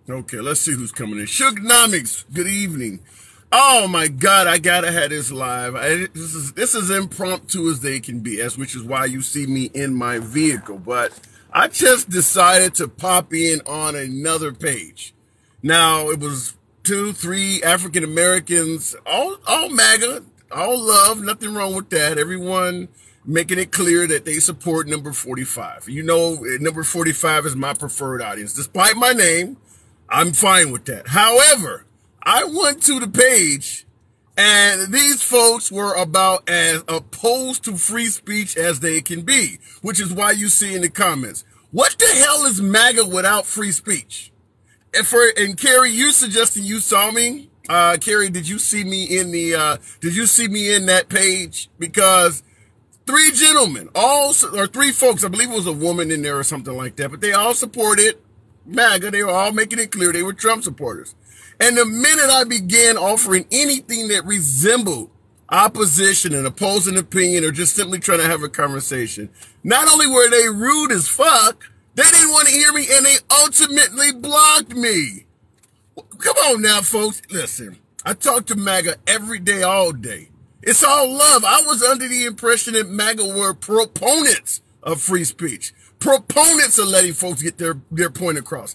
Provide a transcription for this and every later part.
Okay, let's see who's coming in. Sugenomics, good evening. Oh my God, I gotta have this live. This is impromptu as they can be, as which is why you see me in my vehicle. But I just decided to pop in on another page. Now it was 2, 3 African Americans, all MAGA, all love, nothing wrong with that. Everyone making it clear that they support number 45. You know, number 45 is my preferred audience, despite my name. I'm fine with that. However, I went to the page and these folks were about as opposed to free speech as they can be, which is why you see in the comments, what the hell is MAGA without free speech? And Carrie, you suggesting you saw me? Carrie, did you see me in that page? Because 3 gentlemen, or 3 folks, I believe it was a woman in there or something like that, but they all supported MAGA. They were all making it clear they were Trump supporters. And the minute I began offering anything that resembled opposition and opposing opinion or just simply trying to have a conversation, not only were they rude as fuck, they didn't want to hear me and they ultimately blocked me. Come on now, folks. Listen, I talk to MAGA every day, all day. It's all love. I was under the impression that MAGA were proponents of free speech. Proponents of letting folks get their point across.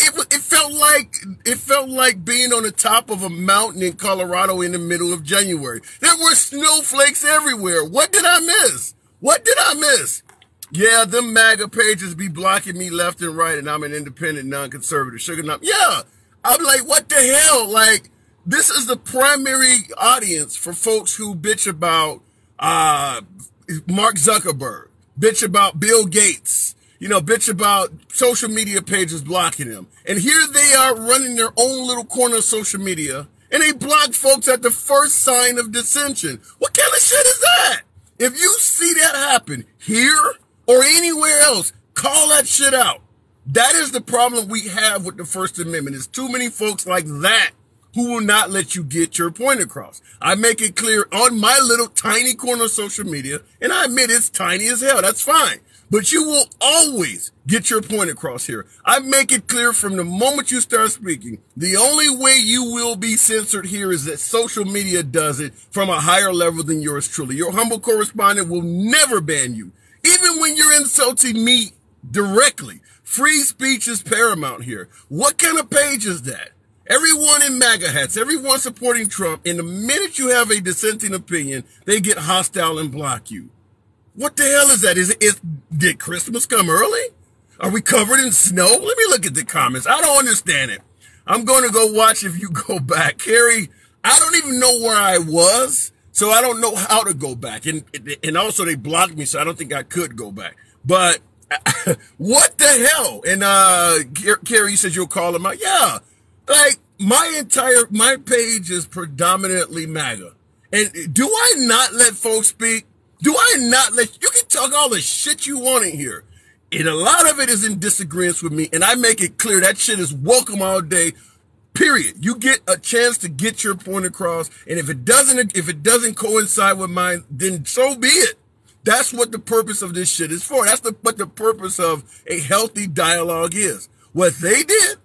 It felt like being on the top of a mountain in Colorado in the middle of January. There were snowflakes everywhere. What did I miss? What did I miss? Yeah, them MAGA pages be blocking me left and right, and I'm an independent, non-conservative. Sugar nut. Yeah, I'm like, what the hell? Like, this is the primary audience for folks who bitch about Mark Zuckerberg, bitch about Bill Gates, bitch about social media pages blocking them. And here they are running their own little corner of social media, and they block folks at the first sign of dissension. What kind of shit is that? If you see that happen here or anywhere else, call that shit out. That is the problem we have with the First Amendment. There's too many folks like that who will not let you get your point across. I make it clear on my little tiny corner of social media, and I admit it's tiny as hell. That's fine. But you will always get your point across here. I make it clear from the moment you start speaking, the only way you will be censored here is that social media does it from a higher level than yours truly. Your humble correspondent will never ban you. Even when you're insulting me directly, free speech is paramount here. What kind of page is that? Everyone in MAGA hats, everyone supporting Trump, and the minute you have a dissenting opinion, they get hostile and block you. What the hell is that? Did Christmas come early? Are we covered in snow? Let me look at the comments. I don't understand it. I'm going to go watch if you go back. Carrie, I don't even know where I was, so I don't know how to go back. And also they blocked me, so I don't think I could go back. But what the hell? And Carrie says you'll call them out. Yeah. Like, my page is predominantly MAGA. And do I not let folks speak? Do I not you can talk all the shit you want in here. And a lot of it is in disagreement with me. And I make it clear that shit is welcome all day, period. You get a chance to get your point across. And if it doesn't coincide with mine, then so be it. That's what the purpose of this shit is for. That's what the purpose of a healthy dialogue is. What they did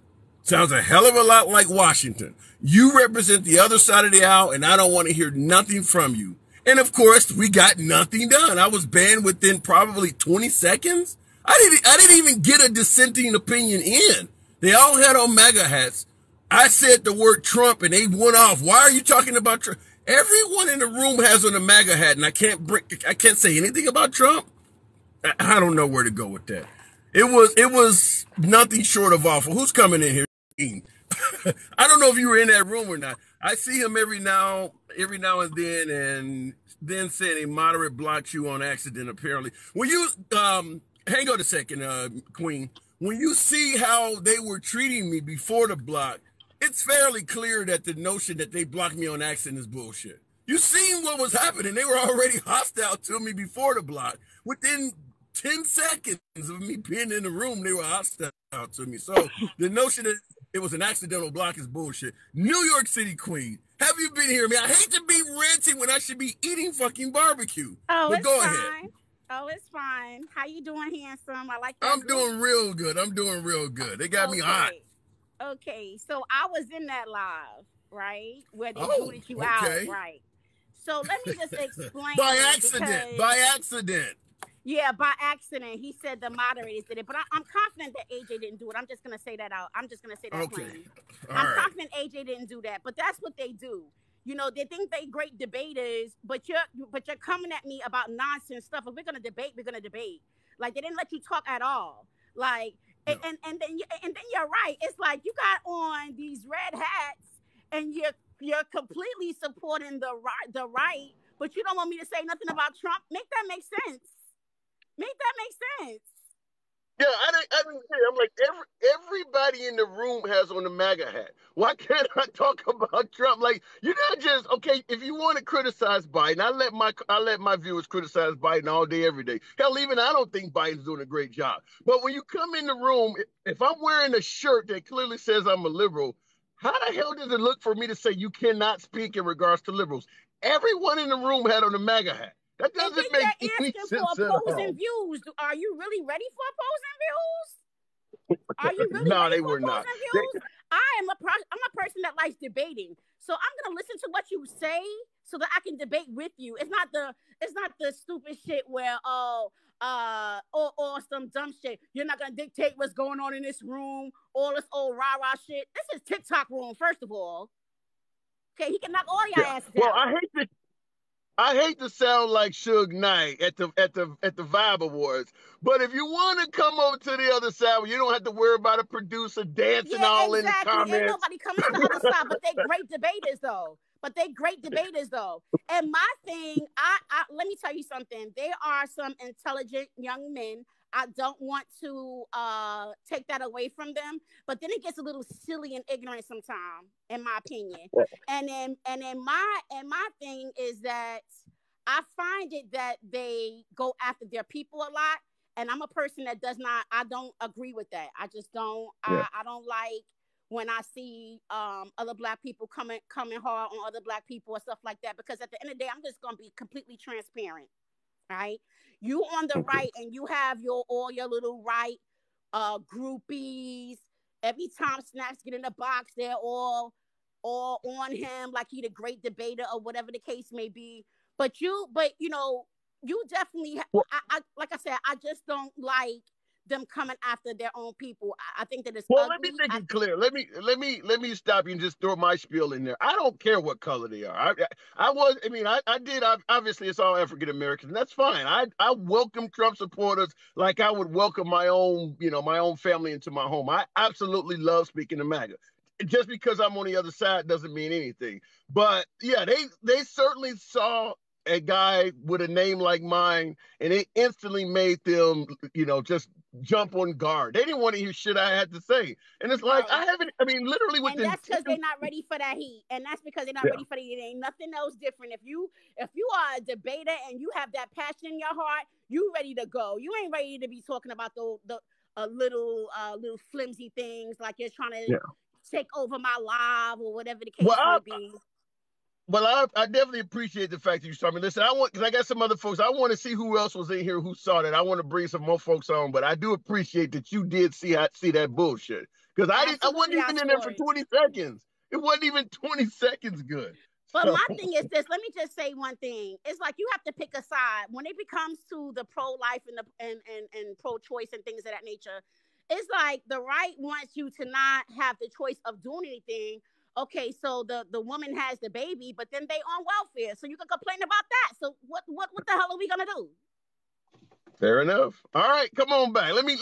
sounds a hell of a lot like Washington. You represent the other side of the aisle, and I don't want to hear nothing from you. And of course, we got nothing done. I was banned within probably 20 seconds. I didn't even get a dissenting opinion in. They all had on MAGA hats. I said the word Trump, and they went off. Why are you talking about Trump? Everyone in the room has on a MAGA hat, and I can't say anything about Trump. I don't know where to go with that. It was nothing short of awful. Who's coming in here? I don't know if you were in that room or not. I see him every now and then saying a moderate blocked you on accident, apparently. When you, hang on a second, Queen. When you see how they were treating me before the block, it's fairly clear that the notion that they blocked me on accident is bullshit. You seen what was happening. They were already hostile to me before the block. Within 10 seconds of me being in the room, they were hostile to me. So the notion that it was an accidental block is bullshit. New York City Queen, have you been here? I hate to be ranting when I should be eating fucking barbecue. Oh, but it's go fine. ahead. Oh, it's fine. How you doing, handsome? I like that. I'm doing real good. They got me hot. Okay, so I was in that live, right? Where they Oh, booted you out, okay. right? So let me just By explain accident. because By accident. yeah, by accident, he said the moderators did it, but I'm confident that AJ didn't do it. I'm just gonna say that out. I'm just gonna say that Okay. plain. All I'm right. confident AJ didn't do that, but that's what they do. You know, they think they great debaters, but you're coming at me about nonsense stuff. If we're gonna debate, we're gonna debate. Like they didn't let you talk at all. Like No. and then you're right. It's like you got on these red hats and you're completely supporting the right, but you don't want me to say nothing about Trump. Make that make sense. Make that make sense. Yeah, I didn't say. I'm like everybody in the room has on the MAGA hat. Why can't I talk about Trump? Like you're not just okay. If you want to criticize Biden, I let my viewers criticize Biden all day, every day. Hell, even I don't think Biden's doing a great job. But when you come in the room, if I'm wearing a shirt that clearly says I'm a liberal, how the hell does it look for me to say you cannot speak in regards to liberals? Everyone in the room had on the MAGA hat. That And then doesn't make you're any asking for sense at opposing all. views. Are you really ready for opposing views? Are you really No, ready they for were not. opposing views? I'm a person that likes debating, so I'm gonna listen to what you say so that I can debate with you. It's not the stupid shit where or some dumb shit. You're not gonna dictate what's going on in this room. All this old rah rah shit. This is TikTok room, first of all. Okay, he can knock all your Yeah. asses Well, out. I hate to sound like Suge Knight at the Vibe Awards, but if you want to come over to the other side, where you don't have to worry about a producer dancing Yeah, all in the exactly. Ain't comments. nobody coming to the other side, but they great debaters though. But they great debaters though. And my thing, I let me tell you something. There are some intelligent young men. I don't want to take that away from them, but then it gets a little silly and ignorant sometimes, in my opinion. And my thing is that I find it that they go after their people a lot, and I'm a person that does not. I don't agree with that. I just don't. Yeah. I don't like when I see other black people coming hard on other black people or stuff like that. Because at the end of the day, I'm just gonna be completely transparent. Right? You on the Okay. right, and you have all your little right groupies. Every time Snacks get in the box, they're all on him like he the great debater or whatever the case may be. But you definitely. Well, Like I said, I just don't like them coming after their own people. I think that it's well, let me ugly. make it clear. Let me stop you and just throw my spiel in there. I don't care what color they are. Obviously, it's all African Americans, and that's fine. I welcome Trump supporters like I would welcome my own family into my home. I absolutely love speaking to MAGA. Just because I'm on the other side doesn't mean anything. But yeah, they certainly saw a guy with a name like mine, and it instantly made them, just jump on guard. They didn't want to hear shit I had to say. And it's like, No, I haven't, I mean, literally and within that's 10. because they're not ready for that heat, and that's because they're not Yeah. ready for the heat. Ain't nothing else different. If you are a debater and you have that passion in your heart, you ready to go. You ain't ready to be talking about the little flimsy things like you're trying to Yeah. take over my live or whatever the Well, case may be. I definitely appreciate the fact that you saw me. Listen, because I got some other folks. I want to see who else was in here who saw that. I want to bring some more folks on, but I do appreciate that you did see that bullshit. Because I wasn't Absolutely, I even in there saw for it. 20 seconds. It wasn't even 20 seconds good. But So, my thing is this. Let me just say one thing. It's like you have to pick a side when it becomes to the pro life and the and pro choice and things of that nature. It's like the right wants you to not have the choice of doing anything. Okay, so the woman has the baby, but then they on welfare, so you can complain about that. So what the hell are we gonna do? fair enough. All right, come on back. Let me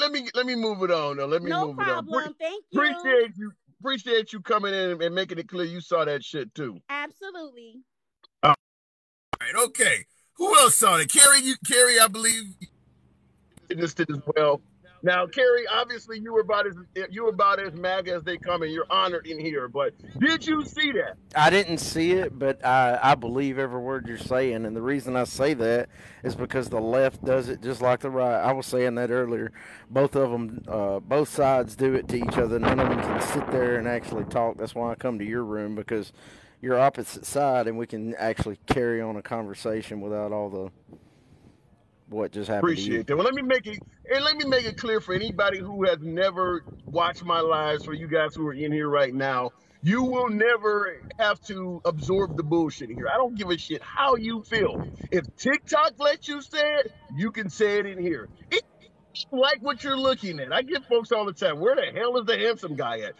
move it on. Though. Let me No move it on. problem. Thank you. Appreciate you coming in and making it clear you saw that shit too. Absolutely. All right, okay. Who else saw it? Carrie, I believe witnessed it as well. Now, Carrie, obviously you were about as MAGA as they come, and you're honored in here. But did you see that? I didn't see it, but I believe every word you're saying. And the reason I say that is because the left does it just like the right. I was saying that earlier. Both of them, both sides do it to each other. None of them can sit there and actually talk. That's why I come to your room, because you're opposite side and we can actually carry on a conversation without all what just happened to you. Appreciate that. Well, let me make it clear for anybody who has never watched my lives, for you guys who are in here right now, you will never have to absorb the bullshit here. I don't give a shit how you feel. If TikTok lets you say it, you can say it in here. If you like what you're looking at, I get folks all the time, where the hell is the handsome guy at?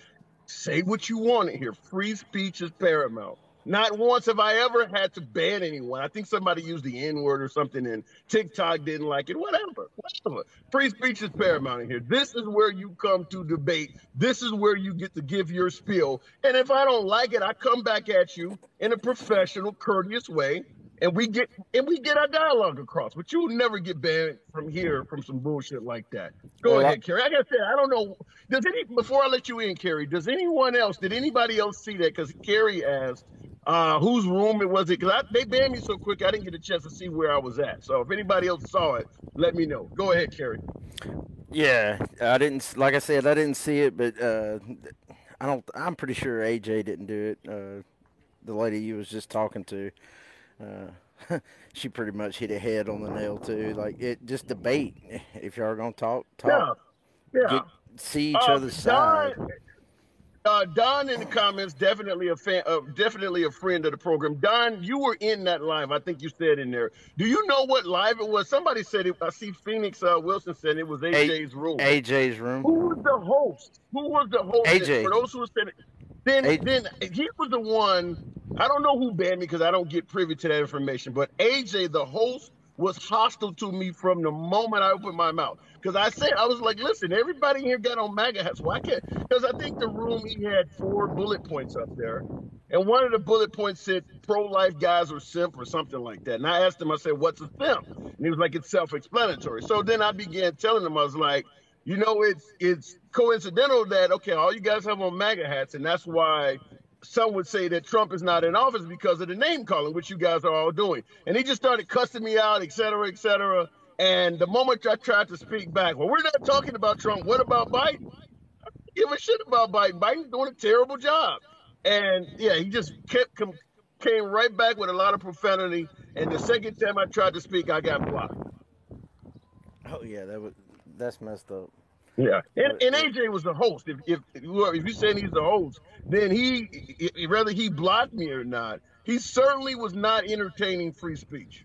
Say what you want in here. Free speech is paramount. Not once have I ever had to ban anyone. I think somebody used the N word or something and TikTok didn't like it. Whatever, whatever. Free speech is paramount in here. This is where you come to debate. This is where you get to give your spiel. And if I don't like it, I come back at you in a professional, courteous way. And we get our dialogue across, but you will never get banned from here from some bullshit like that. Go Well, ahead, Kerry. Like I said, I don't know. Before I let you in, Kerry, did anybody else see that? Because Kerry asked, whose room it was it? Because they banned me so quick, I didn't get a chance to see where I was at. So if anybody else saw it, let me know. Go ahead, Kerry. yeah, I didn't. Like I said, I didn't see it, but I don't. I'm pretty sure AJ didn't do it. The lady you was just talking to, she pretty much hit it head on the nail too. Like it, just debate. If y'all are gonna talk, Yeah, yeah. get see each other's Don, side. Don in the comments, definitely a fan, definitely a friend of the program. Don, you were in that live. I think you said in there. Do you know what live it was? Somebody said it. I see Phoenix Wilson said it was A, AJ's room. AJ's Who was room. the host? Who was the host? For AJ. those who said it, A, then he was the one. I don't know who banned me because I don't get privy to that information. But AJ, the host, was hostile to me from the moment I opened my mouth. Because I was like, listen, everybody here got on MAGA hats. Why can't? Because I think the room he had 4 bullet points up there, and one of the bullet points said pro-life guys are simp or something like that. And I asked him, I said, what's a simp? And he was like, it's self-explanatory. So then I began telling him, I was like, it's coincidental that okay, all you guys have on MAGA hats, and that's why some would say that Trump is not in office because of the name calling, which you guys are all doing. And he just started cussing me out, et cetera, et cetera. And the moment I tried to speak back, well, we're not talking about Trump. What about Biden? Give a shit about Biden. Biden's doing a terrible job. And yeah, he just came right back with a lot of profanity. And the second time I tried to speak, I got blocked. oh yeah, that's messed up. Yeah, and, But and AJ was the host. If you're saying he's the host, then whether he blocked me or not, he certainly was not entertaining free speech.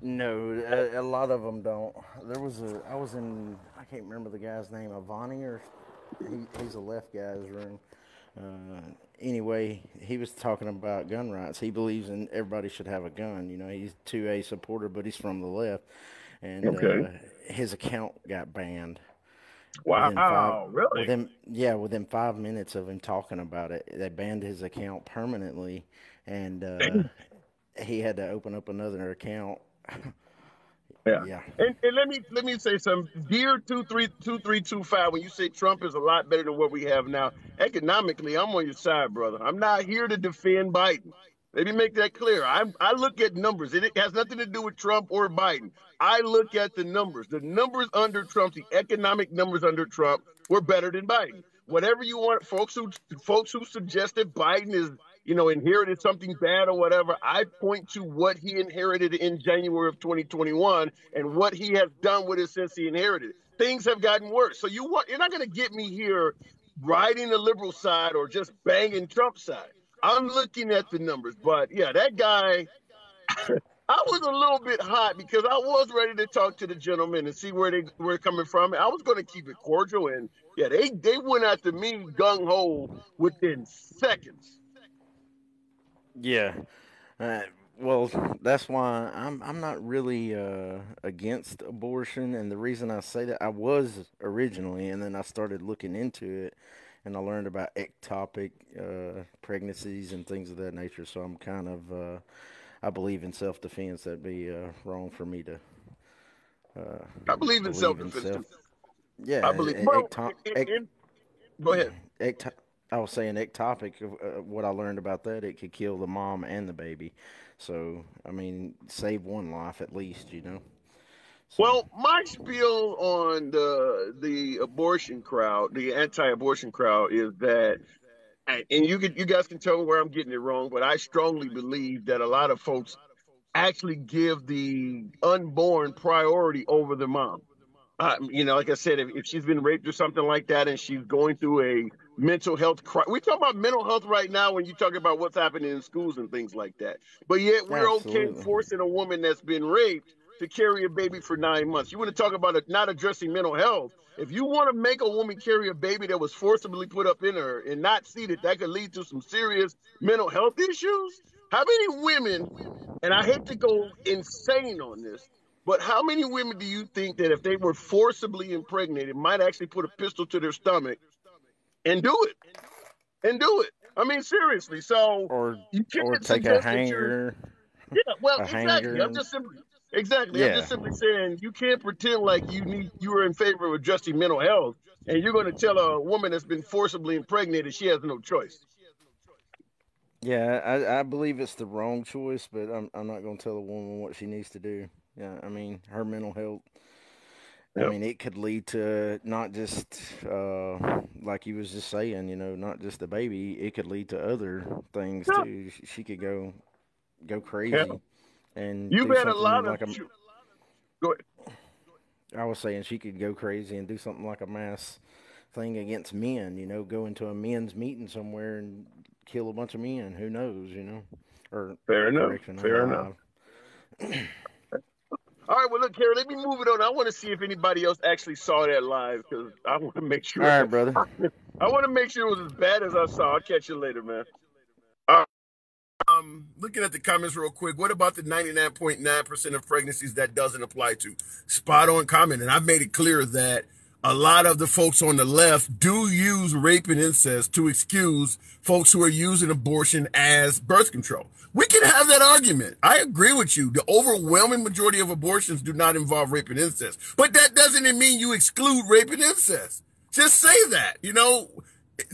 no, a lot of them don't. There was I was in, I can't remember the guy's name, Avani or he's a left guy's room. Anyway, he was talking about gun rights. He believes in everybody should have a gun. You know, he's 2A supporter, but he's from the left, and Okay. his account got banned Wow, really? within 5 minutes of him talking about it. They banned his account permanently, and he had to open up another account. Yeah. Yeah. And let me say something. Dear 232325, when you say Trump is a lot better than what we have now, economically, I'm on your side, brother. I'm not here to defend Biden. Let me make that clear. I look at numbers. It has nothing to do with Trump or Biden. I look at the numbers. The numbers under Trump, the economic numbers under Trump, were better than Biden. Whatever you want, folks who suggest that Biden is inherited something bad or whatever, I point to what he inherited in January of 2021 and what he has done with it since he inherited it. Things have gotten worse. So you're not going to get me here riding the liberal side or just banging Trump's side. I'm looking at the numbers, but yeah, that guy, I was a little bit hot because I was ready to talk to the gentleman and see where they were coming from. I was going to keep it cordial, and yeah, they went after me gung ho within seconds. Yeah. Uh, well, that's why I'm not really against abortion, and the reason I say that, I was originally, and then I started looking into it, and I learned about ectopic pregnancies and things of that nature. So I'm kind of I believe in self defense. That'd be wrong for me to I believe in believe in self-defense too. self. Yeah, I believe. Well, go ahead. ecto- I was saying ectopic. What I learned about that, it could kill the mom and the baby. So I mean, save one life at least, you know. So Well, my spiel on the abortion crowd, the anti-abortion crowd, is that, and you guys can tell me where I'm getting it wrong, but I strongly believe that a lot of folks actually give the unborn priority over the mom. Like I said, if she's been raped or something like that, and she's going through a mental health crisis, we talk about mental health right now when you talk about what's happening in schools and things like that. But yet we're okay Absolutely. forcing a woman that's been raped to carry a baby for 9 months. You want to talk about not addressing mental health? If you want to make a woman carry a baby that was forcibly put up in her and not see that could lead to some serious mental health issues, how many women? And I hate to go insane on this, but how many women do you think that if they were forcibly impregnated might actually put a pistol to their stomach and do it? And do it. I mean, seriously. So Or you or can't take a suggest that you're. hanger, Yeah, well, a exactly. hanger, I'm and just simply exactly. I'm just yeah, simply saying you can't pretend like you are in favor of addressing mental health, and you're going to tell a woman that's been forcibly impregnated she has no choice. yeah. I believe it's the wrong choice, but I'm not going to tell a woman what she needs to do. Yeah, I mean her mental health. I Yep. mean, it could lead to not just, like you was just saying, not just the baby. It could lead to other things Yeah. too. She could go Yeah. crazy and You've do had a something lot of. like a. Go ahead. I was saying she could go crazy and do something like a mass thing against men. Go into a men's meeting somewhere and kill a bunch of men. Who knows? Or Fair enough. correction, Fair enough. All right, well, look, Carrie, let me move it on. I want to see if anybody else actually saw that live because I want to make All sure. right, brother. I want to make sure it was as bad as I saw. I'll catch you later, man. Looking at the comments real quick, what about the 99.9% of pregnancies that doesn't apply to? Spot on comment. And I've made it clear that a lot of the folks on the left do use rape and incest to excuse folks who are using abortion as birth control. We can have that argument. I agree with you. The overwhelming majority of abortions do not involve rape and incest. But that doesn't mean you exclude rape and incest. Just say that,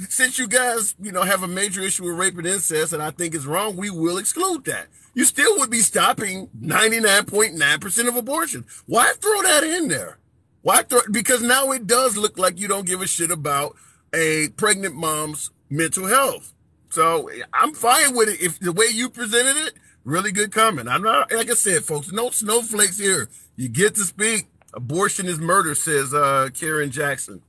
since you guys, have a major issue with rape and incest, and I think it's wrong, we will exclude that. You still would be stopping 99.9% of abortion. Why throw that in there? Because now it does look like you don't give a shit about a pregnant mom's mental health. So I'm fine with it if the way you presented it, really good comment. I'm not, like I said, folks, no snowflakes here. You get to speak. Abortion is murder, says Karen Jackson.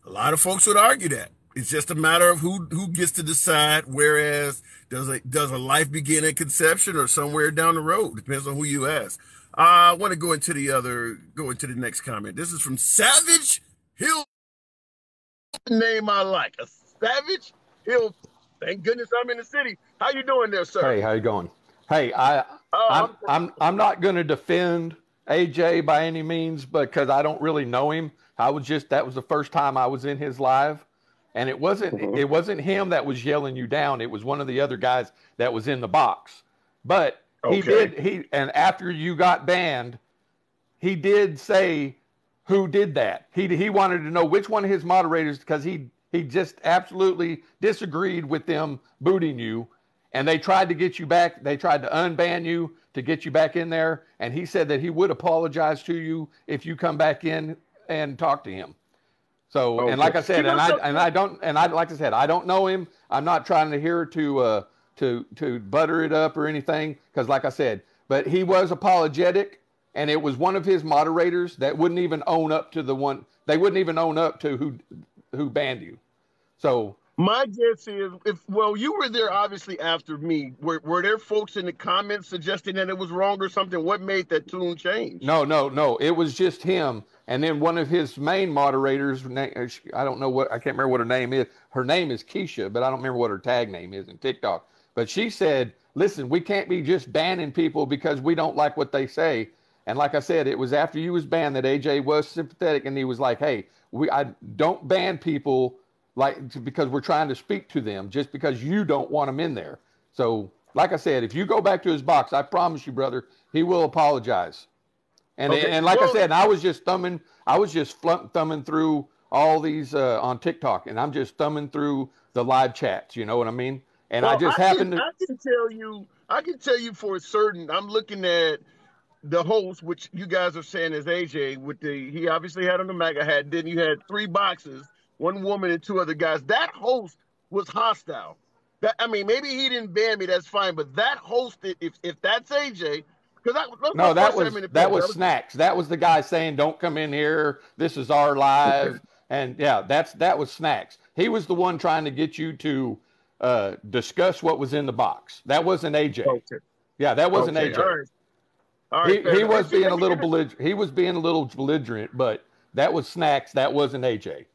A lot of folks would argue that. It's just a matter of who gets to decide. Whereas does a life begin at conception or somewhere down the road? Depends on who you ask. I want to go into the next comment. This is from Savage Hill. Name I like, a Savage Hill. Thank goodness I'm in the city. How you doing there, sir? Hey, how you going? Hey, Oh, I'm not going to defend AJ by any means because I don't really know him. That was the first time I was in his live, and it wasn't him that was yelling you down. It was one of the other guys that was in the box. But and after you got banned, he did say who did that. He wanted to know which one of his moderators, because he just absolutely disagreed with them booting you, and they tried to get you back. They tried to unban you to get you back in there, and he said that he would apologize to you if you come back in and talk to him. So, and like I said, like I said, I don't know him. I'm not trying to hear to butter it up or anything, because like I said, but he was apologetic, and it was one of his moderators that wouldn't even own up to the one. They wouldn't even own up to who banned you. So my guess is, you were there obviously after me. Were there folks in the comments suggesting that it was wrong or something? What made that tune change? No. It was just him. And then one of his main moderators, I don't know I can't remember what her name is. Her name is Keisha, but I don't remember what her tag name is in TikTok. But she said, listen, we can't be just banning people because we don't like what they say. And like I said, it was after you was banned that AJ was sympathetic, and he was like, hey, I don't ban people because we're trying to speak to them just because you don't want them in there. So like I said, if you go back to his box, I promise you, brother, he will apologize. And like I said, I was just thumbing through all these on TikTok, and I'm just thumbing through the live chats. You know what I mean? And I can tell you for certain. I'm looking at the host, which you guys are saying is AJ. He obviously had on the MAGA hat. Then you had three boxes, one woman and two other guys. That host was hostile. That, I mean, maybe he didn't ban me. That's fine. But that host, if that's AJ, because that was No, my first time in the page. that was Snacks. That was the guy saying, "Don't come in here. This is our live." And yeah, that was Snacks. He was the one trying to get you to discuss what was in the box. That wasn't AJ. Okay. Yeah, that wasn't Okay. AJ. All right. All right. He was being a little belligerent. He was being a little belligerent, but that was Snacks. That wasn't AJ.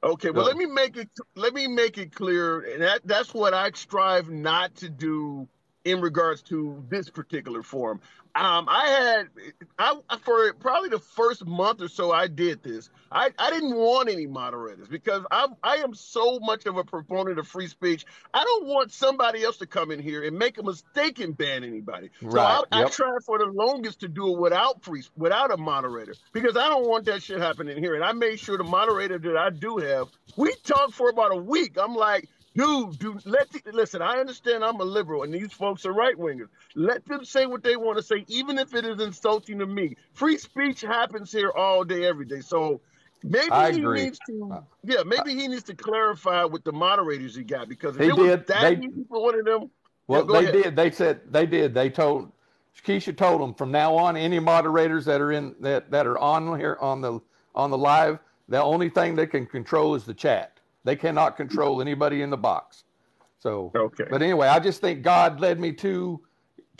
Okay, well, So, let me make it clear, and that's what I strive not to do in regards to this particular forum. I for probably the first month or so I did this. I didn't want any moderators because I am so much of a proponent of free speech. I don't want somebody else to come in here and make a mistake and ban anybody. right. So I tried for the longest to do it without a moderator because I don't want that shit happening here. And I made sure the moderator that I do have, we talked for about a week. I'm like, listen, I understand I'm a liberal and these folks are right wingers. Let them say what they want to say, even if it is insulting to me. Free speech happens here all day, every day. So maybe maybe he needs to clarify with the moderators he got, because if He it was did. that easy for one of them. Well, they did. They said they did. They told Keisha told them from now on, any moderators that are in that are on here on the live, the only thing they can control is the chat. They cannot control anybody in the box. So, Okay. But anyway, I just think God led me to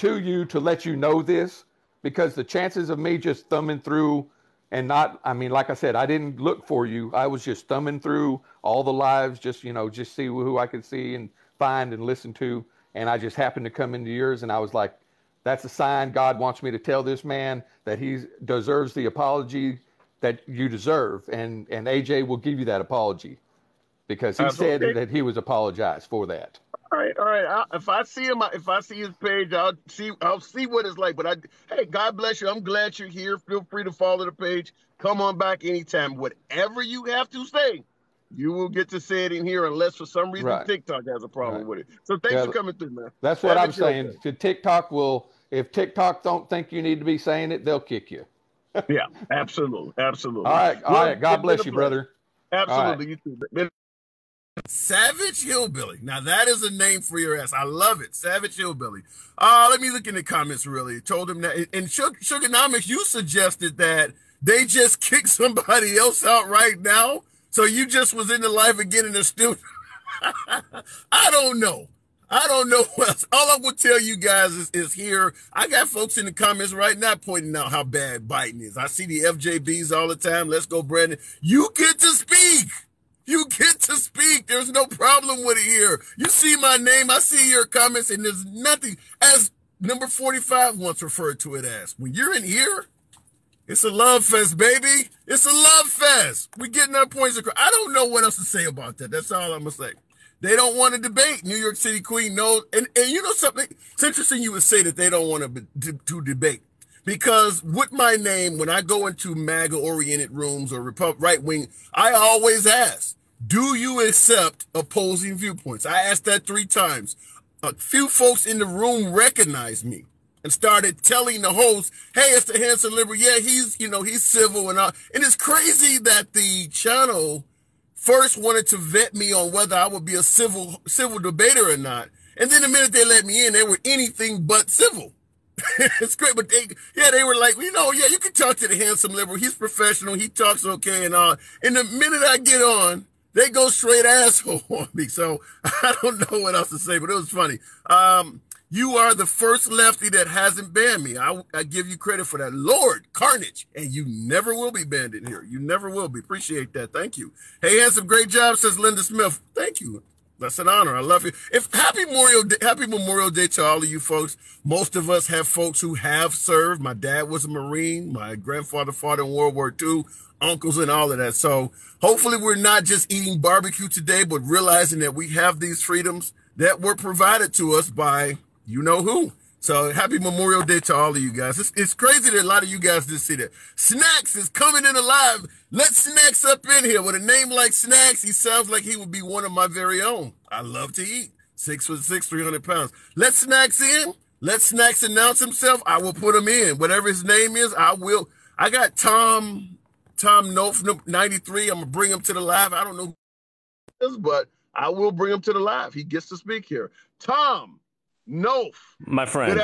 you to let you know this, because the chances of me just thumbing through and not, I mean, like I said, I didn't look for you. I was just thumbing through all the lives, just see who I could see and find and listen to. And I just happened to come into yours, and I was like, that's a sign God wants me to tell this man that he deserves the apology that you deserve. And AJ will give you that apology, because he said that he was apologized for that. All right. If I see his page, I'll see what it's like. But hey, God bless you. I'm glad you're here. Feel free to follow the page. Come on back anytime. Whatever you have to say, you will get to say it in here, unless for some reason TikTok has a problem with it. So thanks for coming through, man. That's what I'm saying. TikTok if TikTok don't think you need to be saying it, they'll kick you. Yeah, absolutely. All right. God bless you, brother. Absolutely, you too. Savage Hillbilly. Now that is a name for your ass. I love it. Savage Hillbilly. Let me look in the comments really. Told him that. And Sugarnomics, you suggested that they just kicked somebody else out right now. So you just was in the live again in the studio. I don't know what else. All I will tell you guys is here. I got folks in the comments right now pointing out how bad Biden is. I see the FJBs all the time. Let's go, Brandon. You get to speak. You get to speak. There's no problem with it here. You see my name. I see your comments, and there's nothing. As number 45 once referred to it as, when you're in here, it's a love fest, baby. It's a love fest. We're getting our points across. I don't know what else to say about that. That's all I'm going to say. They don't want to debate. New York City Queen knows. And you know something? It's interesting you would say that they don't want to debate. Because with my name, when I go into MAGA-oriented rooms or right-wing, I always ask, do you accept opposing viewpoints? I asked that 3 times. A few folks in the room recognized me and started telling the host, hey, it's the handsome liberal. Yeah, he's civil and all. And it's crazy that the channel first wanted to vet me on whether I would be a civil debater or not. And then the minute they let me in, they were anything but civil. It's great, but they were like, you can talk to the handsome liberal. He's professional. He talks okay and all. And the minute I get on, they go straight asshole on me. So I don't know what else to say, but it was funny. You are the first lefty that hasn't banned me. I give you credit for that. Lord Carnage. And you never will be banned in here. You never will be. Appreciate that. Thank you. Hey, handsome, great job, says Linda Smith. Thank you. That's an honor. I love you. Happy Memorial Day to all of you folks. Most of us have folks who have served. My dad was a Marine. My grandfather fought in World War II. Uncles and all of that. So hopefully we're not just eating barbecue today, but realizing that we have these freedoms that were provided to us by you know who. So happy Memorial Day to all of you guys. It's crazy that a lot of you guys didn't see that. Snacks is coming in alive. Let Snacks up in here. With a name like Snacks, he sounds like he would be one of my very own. I love to eat. 6'6", 300 pounds. Let Snacks in. Let Snacks announce himself. I will put him in. Whatever his name is, I will. I got Tom Nof 93. I'm going to bring him to the live. I don't know who he is, but I will bring him to the live. He gets to speak here. Tom Nof. My friend.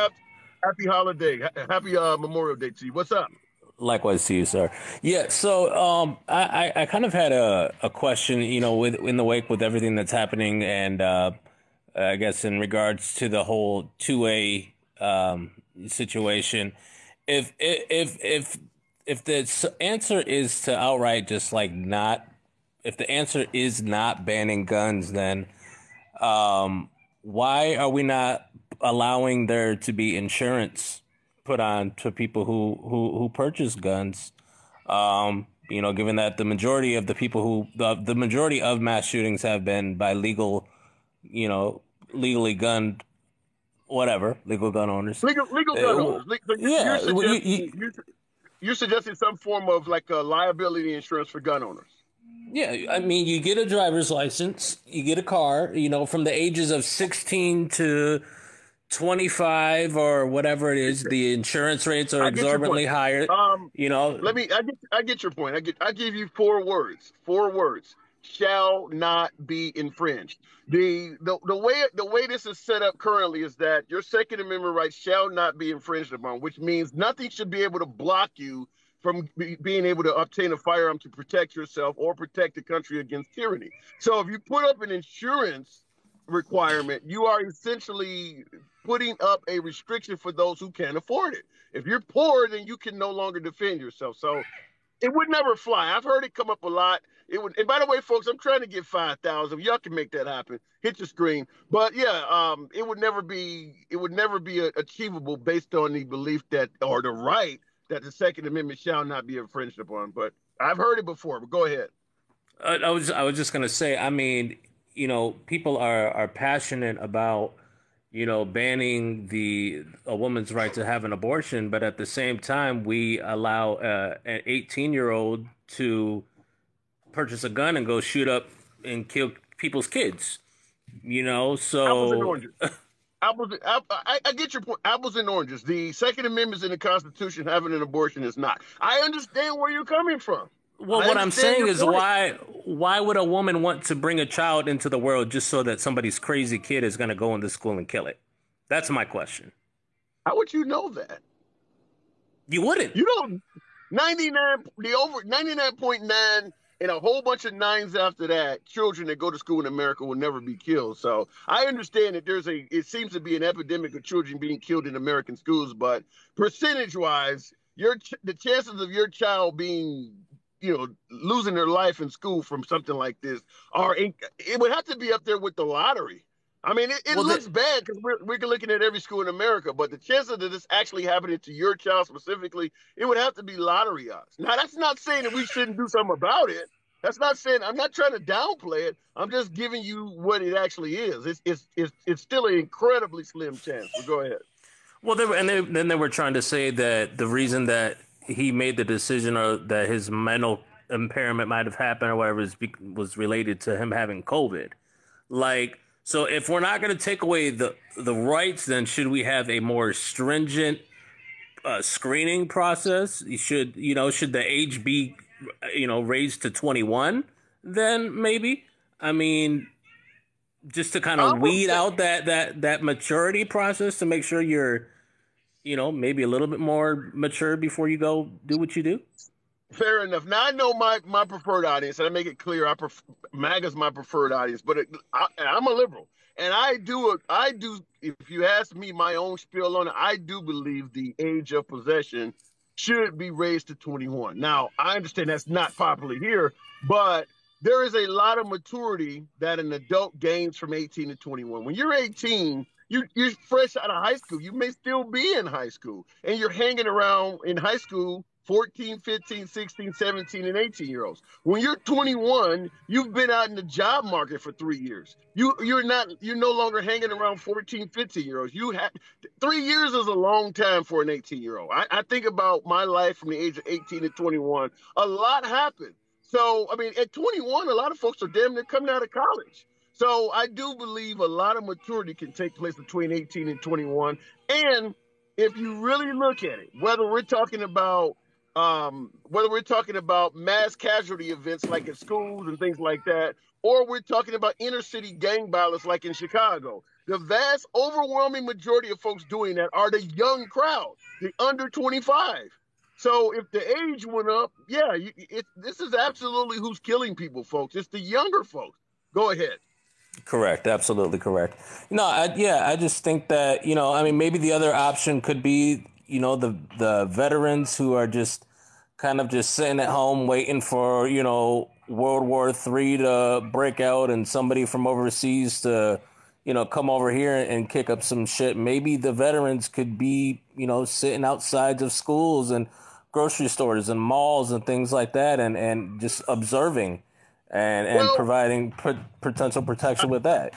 Happy holiday. Happy Memorial Day to you. What's up? Likewise to you, sir. Yeah, so I kind of had a question, in the wake with everything that's happening, and I guess in regards to the whole 2A situation. If the answer is to outright just like not, if the answer is not banning guns, then why are we not allowing there to be insurance put on to people who purchase guns? Given that the majority of the people the majority of mass shootings have been by legally gunned, legal gun owners. Legal gun owners. Yeah. You're suggesting some form of like a liability insurance for gun owners. Yeah, I mean, you get a driver's license, you get a car, from the ages of 16 to 25 or whatever it is, the insurance rates are exorbitantly higher. I get your point. I give you 4 words. 4 words. Shall not be infringed. The way this is set up currently is that your Second Amendment rights shall not be infringed upon, which means nothing should be able to block you from being able to obtain a firearm to protect yourself or protect the country against tyranny. So if you put up an insurance requirement, you are essentially putting up a restriction for those who can't afford it. If you're poor, then you can no longer defend yourself. So it would never fly. I've heard it come up a lot. It would, and by the way, folks, I'm trying to get 5,000. Y'all can make that happen. Hit your screen. But yeah, it would never be achievable based on the belief that, or the right that the Second Amendment shall not be infringed upon. But I've heard it before. But go ahead. I was just gonna say. I mean, people are passionate about banning a woman's right to have an abortion, but at the same time, we allow an 18-year-old to purchase a gun and go shoot up and kill people's kids. So apples and oranges. I get your point. Apples and oranges. The Second Amendment in the Constitution, having an abortion is not. I understand where you're coming from. Well, what I'm saying is why would a woman want to bring a child into the world just so that somebody's crazy kid is going to go into school and kill it? That's my question. How would you know that? You wouldn't. You don't. 99.9 and a whole bunch of nines after that, children that go to school in America will never be killed. So I understand that it seems to be an epidemic of children being killed in American schools, but percentage-wise, the chances of your child being losing their life in school from something like this it would have to be up there with the lottery. I mean, it looks bad because we're looking at every school in America, but the chances of this actually happening to your child specifically, it would have to be lottery odds. Now, that's not saying that we shouldn't do something about it. That's not saying, I'm not trying to downplay it. I'm just giving you what it actually is. It's still an incredibly slim chance. But go ahead. Well, then they were trying to say that the reason that he made the decision or that his mental impairment might have happened or whatever was related to him having COVID. So if we're not going to take away the rights, then should we have a more stringent screening process? Should the age be raised to 21? Then maybe. I mean, just to kind of weed out that maturity process to make sure you're maybe a little bit more mature before you go do what you do. Fair enough. Now I know my preferred audience, and I make it clear MAGA's my preferred audience, but I'm a liberal, and I do. If you ask me my own spiel on it, I do believe the age of possession should be raised to 21. Now I understand that's not popular here, but there is a lot of maturity that an adult gains from 18 to 21. When you're 18, you're fresh out of high school. You may still be in high school, and you're hanging around in high school 14, 15, 16, 17, and 18-year-olds. When you're 21, you've been out in the job market for 3 years. You're no longer hanging around 14, 15-year-olds. 3 years is a long time for an 18-year-old. I think about my life from the age of 18 to 21. A lot happened. So, I mean, at 21, a lot of folks are damn near coming out of college. So I do believe a lot of maturity can take place between 18 and 21. And if you really look at it, whether we're talking about mass casualty events like at schools and things like that, or we're talking about inner city gang violence like in Chicago. The vast, overwhelming majority of folks doing that are the young crowd, the under 25. So if the age went up, yeah, this is absolutely who's killing people, folks. It's the younger folks. Go ahead. Correct, absolutely correct. No, I just think that I mean, maybe the other option could be the veterans who are just kind of just sitting at home waiting for World War III to break out and somebody from overseas to come over here and kick up some shit. Maybe the veterans could be sitting outside of schools and grocery stores and malls and things like that, and just observing and providing potential protection with that,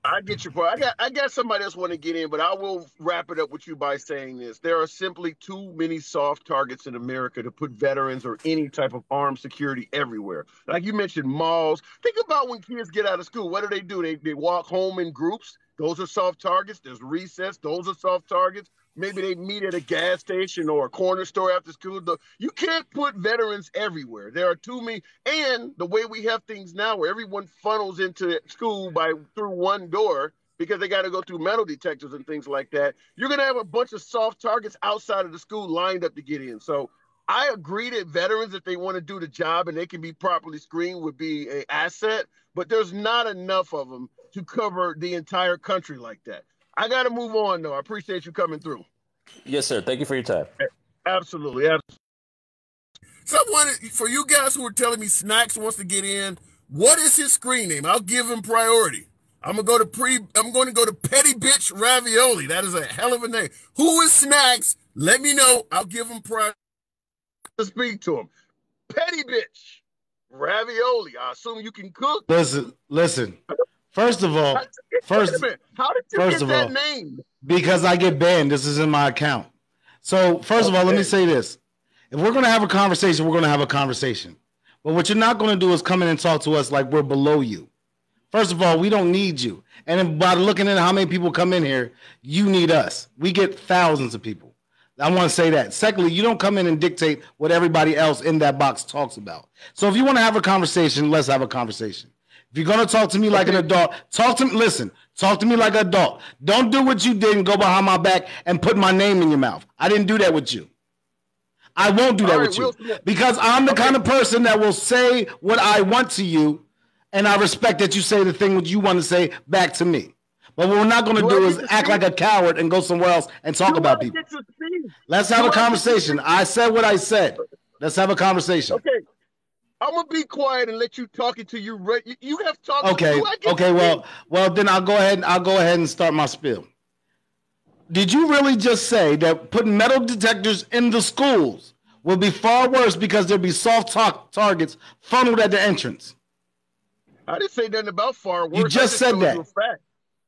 I get your point. I got somebody else want to get in, but I will wrap it up with you by saying this. There are simply too many soft targets in America to put veterans or any type of armed security everywhere. Like you mentioned, malls. Think about when kids get out of school. What do? They walk home in groups. Those are soft targets. There's recess. Those are soft targets. Maybe they meet at a gas station or a corner store after school. You can't put veterans everywhere. There are too many. And the way we have things now where everyone funnels into school through one door because they got to go through metal detectors and things like that, you're going to have a bunch of soft targets outside of the school lined up to get in. So I agree that veterans, if they want to do the job and they can be properly screened, would be an asset. But there's not enough of them to cover the entire country like that. I got to move on, though. I appreciate you coming through. Yes, sir. Thank you for your time. Absolutely. Someone, for you guys who are telling me Snacks wants to get in, what is his screen name? I'll give him priority. I'm going to go to Petty Bitch Ravioli. That is a hell of a name. Who is Snacks? Let me know. I'll give him priority to speak to him. Petty Bitch Ravioli. I assume you can cook. Listen. First of all, how did you get that name? Because I get banned. This is in my account. So first of all, let me say this. If we're going to have a conversation, we're going to have a conversation. But what you're not going to do is come in and talk to us like we're below you. First of all, we don't need you. And by looking at how many people come in here, you need us. We get thousands of people. I want to say that. Secondly, you don't come in and dictate what everybody else in that box talks about. So if you want to have a conversation, let's have a conversation. If you're going to talk to me like an adult, talk to me like an adult. Don't do what you did and go behind my back and put my name in your mouth. I didn't do that with you. I won't do that with you because I'm the kind of person that will say what I want to you, and I respect that you say the thing that you want to say back to me. But what we're not going to do is act like a coward and go somewhere else and talk about people. Let's have a conversation. I said what I said. Let's have a conversation. Okay. I'm gonna be quiet and let you talk until you ready. You have talked. Okay. Well, then I'll go ahead and start my spiel. Did you really just say that putting metal detectors in the schools will be far worse because there'll be soft targets funneled at the entrance? I didn't say nothing about far worse. You just said that.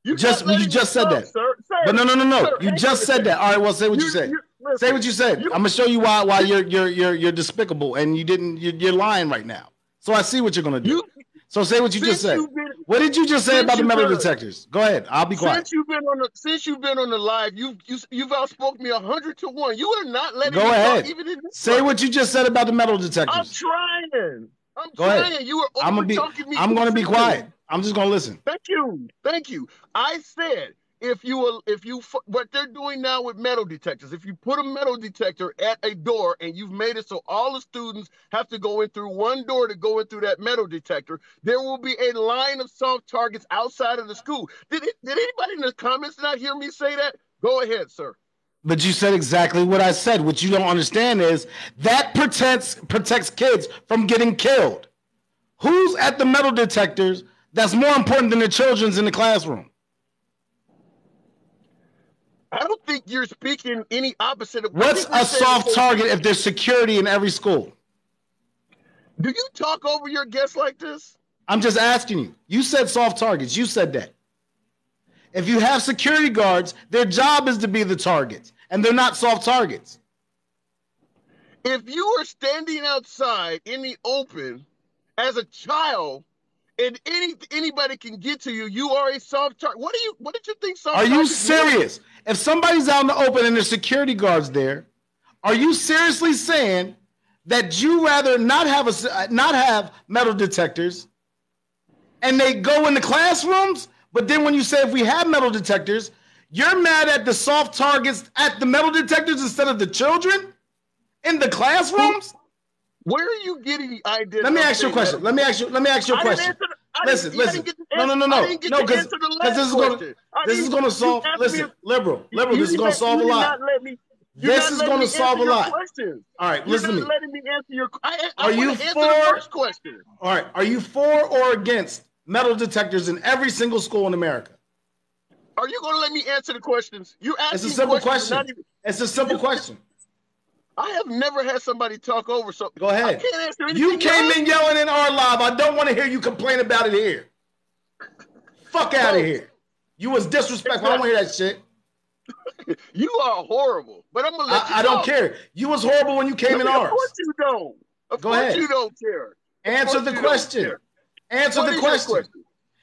You just said that. Sir. But no. Sir, you just said that. All right. Well, say what you said. Say what you said. I'm gonna show you why you're despicable and you're lying right now. So I see what you're gonna do. So say what you just said. What did you just say about the metal detectors? Go ahead. I'll be quiet. Since you've been on the live, you've outspoken me 100 to 1. You are not letting me talk even in this say what you just said about the metal detectors. I'm trying. Go ahead. You are over-talking me. I'm gonna be quiet. I'm just gonna listen. Thank you. I said what they're doing now with metal detectors, if you put a metal detector at a door and you've made it so all the students have to go in through one door to go in through that metal detector, there will be a line of soft targets outside of the school. Did anybody in the comments not hear me say that? Go ahead, sir. But you said exactly what I said. What you don't understand is that protects kids from getting killed. Who's at the metal detectors that's more important than the children's in the classroom? I don't think you're speaking any opposite of what's a soft target if there's security in every school. Do you talk over your guests like this? I'm just asking you. You said soft targets. You said that. If you have security guards, their job is to be the targets, and they're not soft targets. If you are standing outside in the open as a child and anybody can get to you, you are a soft target. What did you think soft targets? Are you serious? If somebody's out in the open and there's security guards there, are you seriously saying that you rather not have metal detectors and they go in the classrooms. But then when you say if we have metal detectors, you're mad at the soft targets at the metal detectors instead of the children in the classrooms? Where are you getting the idea? Let me ask you a question. Let me ask you a question. Listen. No, because this is going to solve. Listen, liberal. This is going to solve a lot. This is going to solve a lot. All right, listen to me. Letting me answer your. Are you for the first question? All right, are you for or against metal detectors in every single school in America? Are you going to let me answer the questions? You asked. It's a simple question. It's a simple question. I have never had somebody talk over something. Go ahead. I can't answer anything. You came in yelling in our live. I don't want to hear you complain about it here. Fuck out of here. You was disrespectful. I don't want to hear that shit. You are horrible, but I'm gonna let you. I don't care. You was horrible when you came in ours. Of course you don't. Of Go course ahead. You don't care. Answer the question. Answer the question.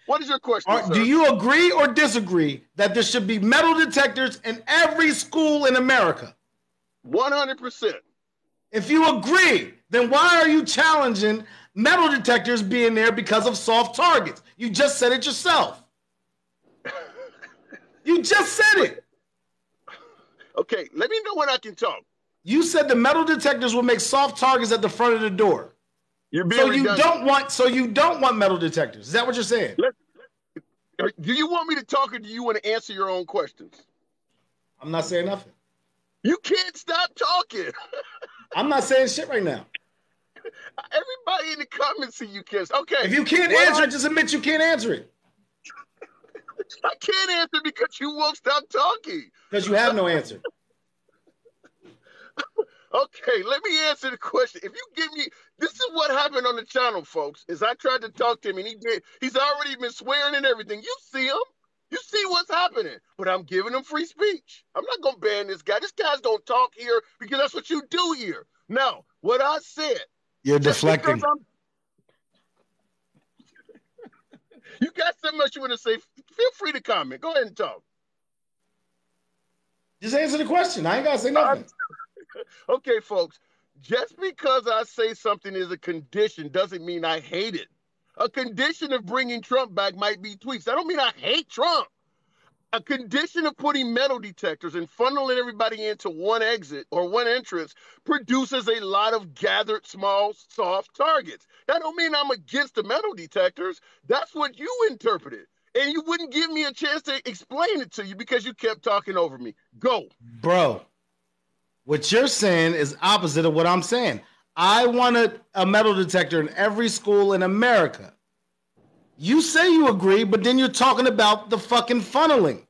What is your question? Do you agree or disagree that there should be metal detectors in every school in America? 100%. If you agree, then why are you challenging metal detectors being there because of soft targets? You just said it yourself. You just said it. Okay, let me know when I can talk. You said the metal detectors will make soft targets at the front of the door. You're being redundant. So you don't want metal detectors. Is that what you're saying? Do you want me to talk or do you want to answer your own questions? I'm not saying nothing. You can't stop talking. I'm not saying shit right now. Everybody in the comments see you kiss. Okay. If you can't answer it, just admit you can't answer it. I can't answer because you won't stop talking. Because you have no answer. Okay, let me answer the question. If you give me, this is what happened on the channel, folks, is I tried to talk to him and he's already been swearing and everything. You see him. You see what's happening. But I'm giving him free speech. I'm not going to ban this guy. This guy's going to talk here because that's what you do here. Now, what I said. You're deflecting. You got something else you want to say? Feel free to comment. Go ahead and talk. Just answer the question. I ain't got to say nothing. Okay, folks. Just because I say something is a condition doesn't mean I hate it. A condition of bringing Trump back might be tweaks. I don't mean I hate Trump. A condition of putting metal detectors and funneling everybody into one exit or one entrance produces a lot of gathered small, soft targets. That don't mean I'm against the metal detectors. That's what you interpreted. And you wouldn't give me a chance to explain it to you because you kept talking over me. Go. Bro, what you're saying is opposite of what I'm saying. I wanted a metal detector in every school in America. You say you agree, but then you're talking about the fucking funneling.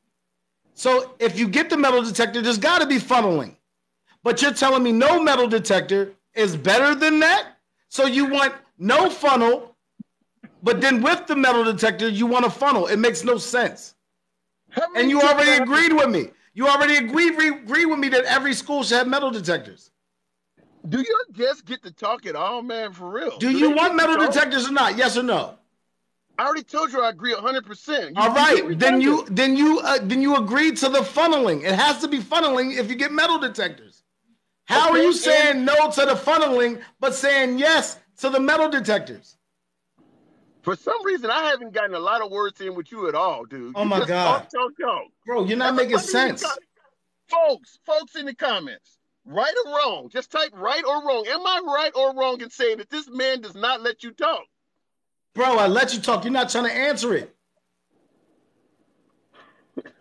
So if you get the metal detector, there's got to be funneling. But you're telling me no metal detector is better than that? So you want no funnel, but then with the metal detector, you want a funnel. It makes no sense. And you already agreed with me. You already agreed with me that every school should have metal detectors. Do your guests get to talk at all, man, for real? Do you want metal detectors or not? Yes or no? I already told you I agree 100%. All right, then you agreed to the funneling. It has to be funneling if you get metal detectors. How are you saying no to the funneling but saying yes to the metal detectors? For some reason, I haven't gotten a lot of words in with you at all, dude. Oh my God, talk. Bro, you're not making sense. Folks in the comments, right or wrong? Just type right or wrong. Am I right or wrong in saying that this man does not let you talk? Bro, I let you talk. You're not trying to answer it.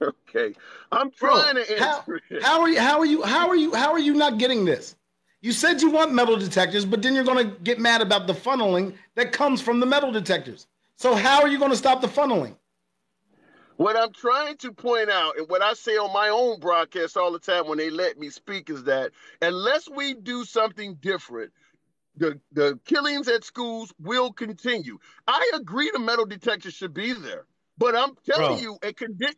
Okay, I'm trying to answer it. How are you not getting this? You said you want metal detectors, but then you're going to get mad about the funneling that comes from the metal detectors. So how are you going to stop the funneling? What I'm trying to point out, and what I say on my own broadcast all the time when they let me speak, is that unless we do something different, the killings at schools will continue. I agree the metal detectors should be there, but I'm telling you, a condition.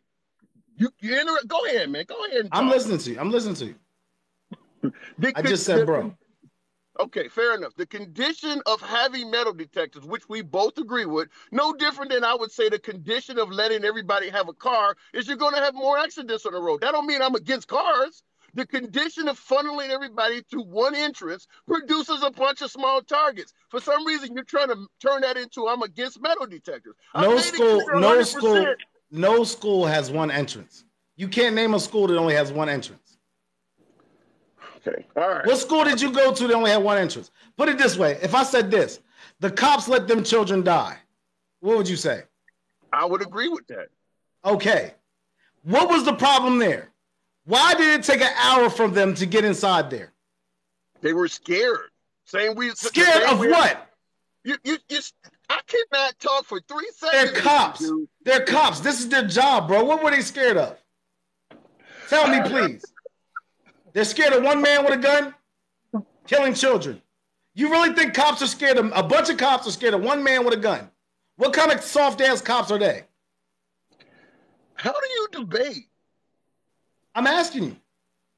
Go ahead, man. Go ahead. I'm listening to you. I just said, bro. Okay, fair enough. The condition of having metal detectors, which we both agree with, no different than I would say the condition of letting everybody have a car, is you're going to have more accidents on the road. That don't mean I'm against cars. The condition of funneling everybody to one entrance produces a bunch of small targets. For some reason, you're trying to turn that into I'm against metal detectors. No school has one entrance. You can't name a school that only has one entrance. Okay, all right. What school did you go to that only had one entrance? Put it this way. If I said this, the cops let them children die, what would you say? I would agree with that. Okay. What was the problem there? Why did it take an hour from them to get inside there? They were scared. Scared of what? I cannot talk for 3 seconds. They're cops. They're cops. This is their job, bro. What were they scared of? Tell me, please. They're scared of one man with a gun killing children. You really think cops are scared of, a bunch of cops are scared of one man with a gun? What kind of soft-ass cops are they? How do you debate? I'm asking you.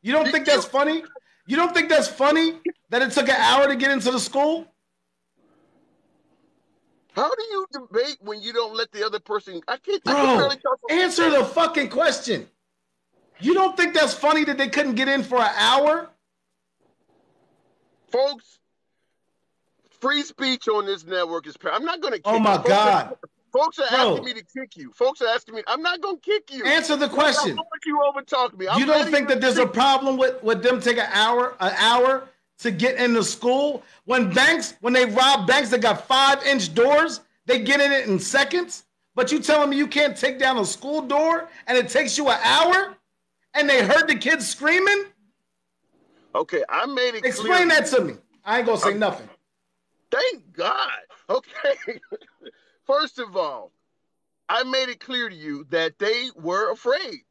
You don't think that's funny? You don't think that's funny that it took an hour to get into the school? How do you debate when you don't let the other person? I can barely talk. Answer the fucking question. You don't think that's funny that they couldn't get in for an hour? Folks, free speech on this network is. I'm not going to kick you. Oh my God. Folks are asking me to kick you. Folks are asking me. I'm not going to kick you. Answer the question. I'm let you over talk me. You don't think that there's a problem with them taking an hour to get into school? When they rob banks that got 5-inch doors, they get in it in seconds? But you telling me you can't take down a school door and it takes you an hour? And they heard the kids screaming? Okay, I made it Explain that to me. I ain't gonna say nothing. Thank God. Okay. First of all, I made it clear to you that they were afraid.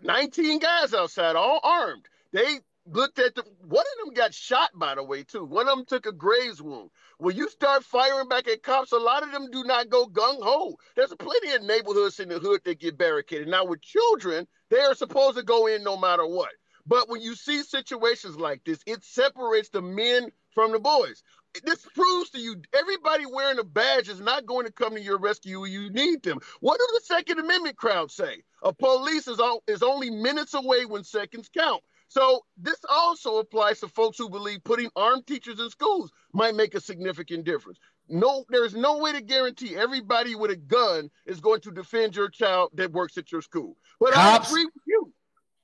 19 guys outside, all armed. They looked at one of them got shot, by the way, too. One of them took a graze wound. When you start firing back at cops, a lot of them do not go gung-ho. There's plenty of neighborhoods in the hood that get barricaded. Now, with children, they are supposed to go in no matter what. But when you see situations like this, it separates the men from the boys. This proves to you everybody wearing a badge is not going to come to your rescue when you need them. What do the Second Amendment crowd say? A police is only minutes away when seconds count. So this also applies to folks who believe putting armed teachers in schools might make a significant difference. No, there's no way to guarantee everybody with a gun is going to defend your child that works at your school. But I agree with you.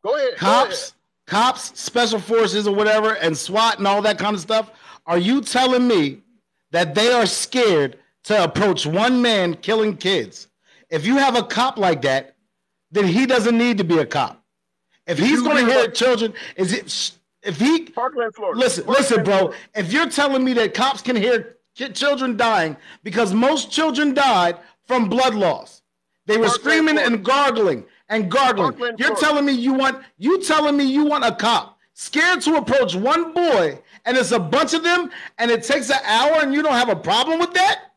Go ahead. Cops, special forces or whatever, and SWAT and all that kind of stuff. Are you telling me that they are scared to approach one man killing kids? If you have a cop like that, then he doesn't need to be a cop. If he's going to hear children, Parkland, Florida. Listen, bro. If you're telling me that cops can hear children dying because most children died from blood loss, they were screaming Florida. And gargling. Parkland, you're telling me you want a cop scared to approach one boy, and it's a bunch of them, and it takes an hour, and you don't have a problem with that?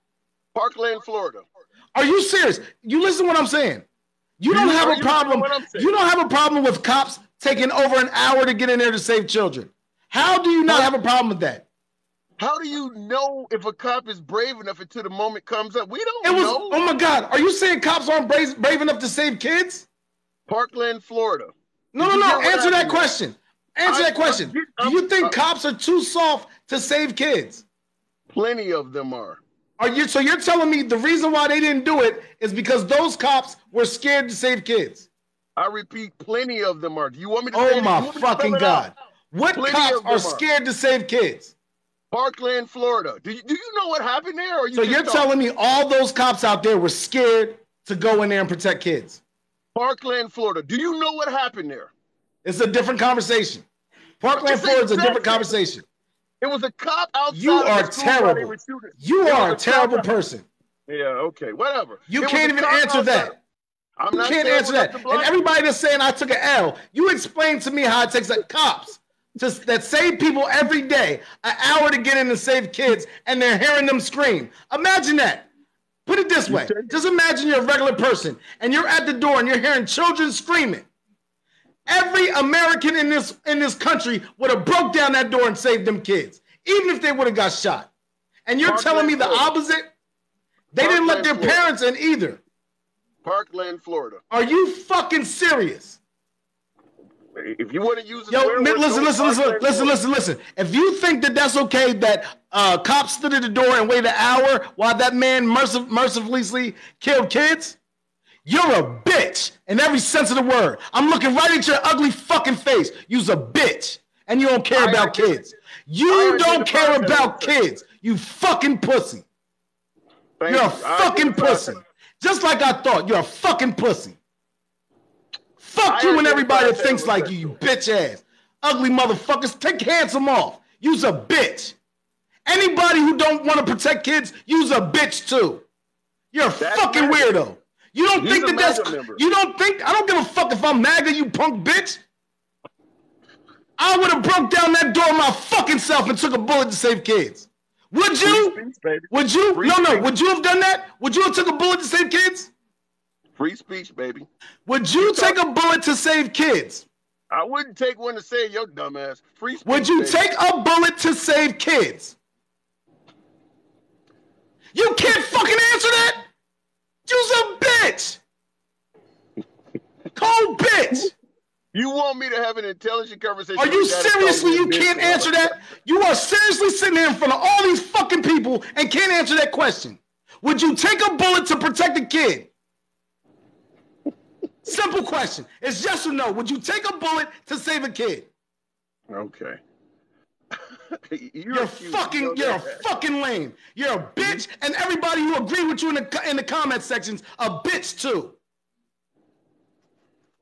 Parkland, Florida. Are you serious? You listen to what I'm saying. You don't have a problem. You don't have a problem with cops taking over an hour to get in there to save children. How do you not have a problem with that? How do you know if a cop is brave enough until the moment comes up? We don't know. Oh my God. Are you saying cops aren't brave enough to save kids? Parkland, Florida. No. Answer that question. Answer that question. Do you think cops are too soft to save kids? Plenty of them are. So you're telling me the reason why they didn't do it is because those cops were scared to save kids? I repeat, plenty of them are. Do you want me to Oh my fucking God. What cops are scared to save kids? Parkland, Florida. Do you know what happened there? Or so you're telling me all those cops out there were scared to go in there and protect kids? Parkland, Florida. Do you know what happened there? It's a different conversation. Parkland, Florida is a different conversation. It was a cop outside. You are terrible. You are a terrible person. Yeah, okay, whatever. You can't even answer that. You can't answer that. And everybody that's saying I took an L, you explain to me how it takes cops that save people every day an hour to get in and save kids, and they're hearing them scream. Imagine that. Put it this way. Just imagine you're a regular person, and you're at the door, and you're hearing children screaming. Every American in this country would have broke down that door and saved them kids, even if they would have got shot. And you're telling me the opposite? They didn't let their parents in either. Parkland, Florida. Are you fucking serious? If you want to use a Yo, swear word, listen. If you think that that's okay, that cops stood at the door and waited an hour while that man mercilessly killed kids, you're a bitch in every sense of the word. I'm looking right at your ugly fucking face. You's a bitch, and you don't care about kids. You don't care about kids. You fucking pussy. You're a fucking pussy. Just like I thought, you're a fucking pussy. Fuck you and everybody that thinks like you, you bitch ass. Ugly motherfuckers, take handsome off. You's a bitch. Anybody who don't want to protect kids, you's a bitch too. You're a fucking weirdo. You don't think that that's, you don't think, I don't give a fuck if I'm MAGA, you punk bitch. I would have broke down that door my fucking self and took a bullet to save kids. Would you? Would you? No. Would you have done that? Would you have took a bullet to save kids? Free speech, baby. Would you take a bullet to save kids? I wouldn't take one to save your dumb ass. Free speech. Would you take a bullet to save kids? You can't fucking answer that. You's a bitch. Cold bitch. You want me to have an intelligent conversation? Are you seriously? You can't answer that? You are seriously sitting here in front of all these fucking people and can't answer that question. Would you take a bullet to protect a kid? Simple question. It's yes or no. Would you take a bullet to save a kid? Okay. You're a fucking lame. You're a bitch, and everybody who agree with you in the comment sections, a bitch too.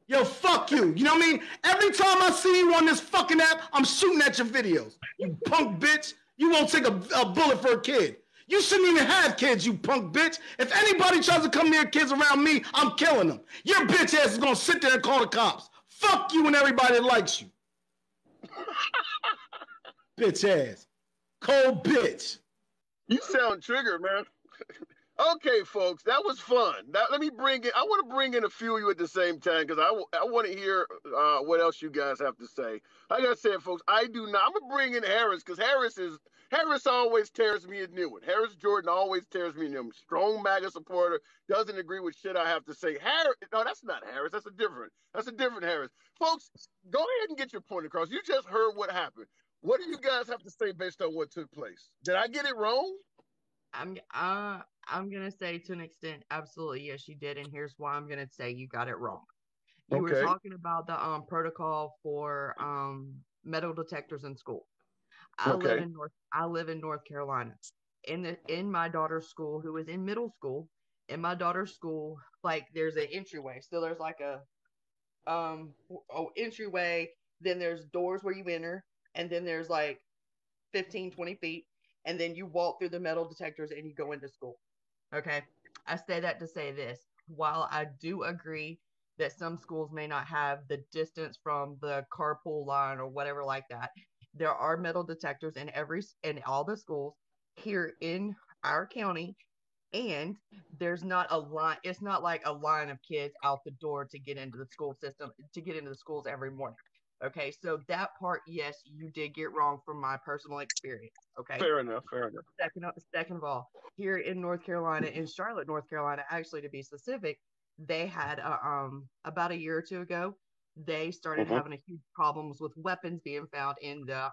Yo, fuck you. You know what I mean? Every time I see you on this fucking app, I'm shooting at your videos. You punk bitch. You won't take a bullet for a kid. You shouldn't even have kids, you punk bitch. If anybody tries to come near kids around me, I'm killing them. Your bitch ass is gonna sit there and call the cops. Fuck you and everybody that likes you. Bitch ass. Cold bitch. You sound triggered, man. Okay, folks, that was fun. Now, let me bring in, I want to bring in a few of you at the same time because I want to hear what else you guys have to say. Like I said, folks, I'm going to bring in Harris because Harris always tears me a new one. Harris Jordan always tears me a new one. Strong MAGA supporter, doesn't agree with shit I have to say. No, that's not Harris. That's a different Harris. Folks, go ahead and get your point across. You just heard what happened. What do you guys have to say based on what took place? Did I get it wrong? I'm gonna say to an extent, absolutely yes, you did, and here's why I'm gonna say you got it wrong. You were talking about the protocol for metal detectors in school. I live in North Carolina. In my daughter's school, who is in middle school, in my daughter's school, like there's an entryway. So there's like a entryway, then there's doors where you enter, and then there's like 15, 20 feet, and then you walk through the metal detectors and you go into school. Okay. I say that to say this. While I do agree that some schools may not have the distance from the carpool line or whatever like that, there are metal detectors in all the schools here in our county, and there's not a line. It's not like a line of kids out the door to get into the school system, to get into the schools every morning. Okay, so that part, yes, you did get wrong from my personal experience. Okay, fair enough. Second of all, here in North Carolina, in Charlotte, North Carolina, actually to be specific, they had about a year or two ago, they started having a huge problems with weapons being found in the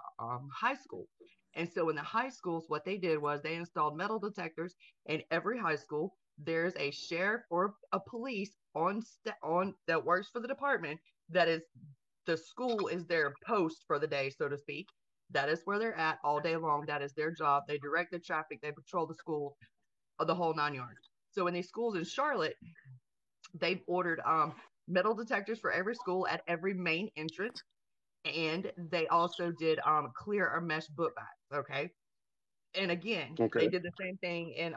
high school. And so in the high schools, what they did was they installed metal detectors in every high school. There's a sheriff or a police on that works for the department that is the school is their post for the day, so to speak. That is where they're at all day long. That is their job. They direct the traffic. They patrol the school, the whole 9 yards. So in these schools in Charlotte, they've ordered metal detectors for every school at every main entrance, and they also did clear or mesh book bags. Okay. And again, they did the same thing in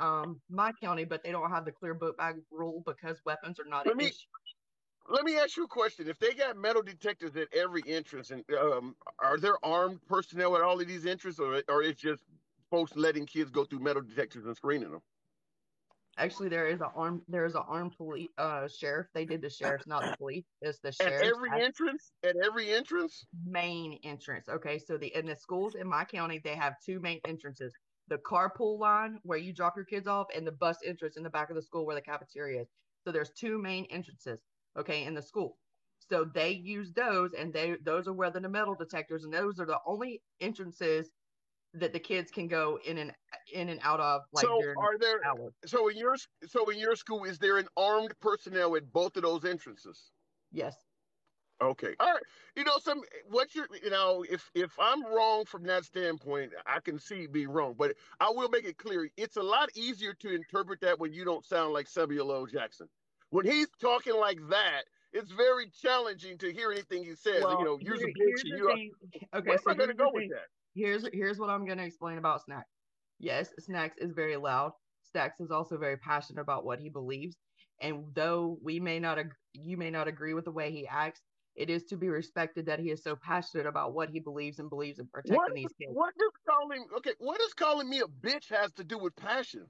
my county, but they don't have the clear book bag rule because weapons are not an issue. Let me ask you a question. If they got metal detectors at every entrance, and are there armed personnel at all of these entrances, or it's just folks letting kids go through metal detectors and screening them? Actually, there is an armed police sheriff. They did the sheriff's, not the police. It's the sheriff. At every entrance? Main entrance. Okay, so in the schools in my county, they have two main entrances. The carpool line where you drop your kids off, and the bus entrance in the back of the school where the cafeteria is. So there's two main entrances. Okay, in the school. So they use those, and those are where the metal detectors, and those are the only entrances that the kids can go in and out of, like So during are there? hours. So in your school, is there an armed personnel at both of those entrances? Yes. Okay. All right. If I'm wrong from that standpoint, I can see being wrong, but I will make it clear. It's a lot easier to interpret that when you don't sound like Samuel L. Jackson. When he's talking like that, it's very challenging to hear anything he says. Well, you're a bitch. here's the thing. Okay, Where am so I going to here's the go with thing. that? Here's what I'm going to explain about Snacks. Yes, Snacks is very loud. Snacks is also very passionate about what he believes, and though you may not agree with the way he acts, it is to be respected that he is so passionate about what he believes in protecting these kids. What does calling me a bitch has to do with passion?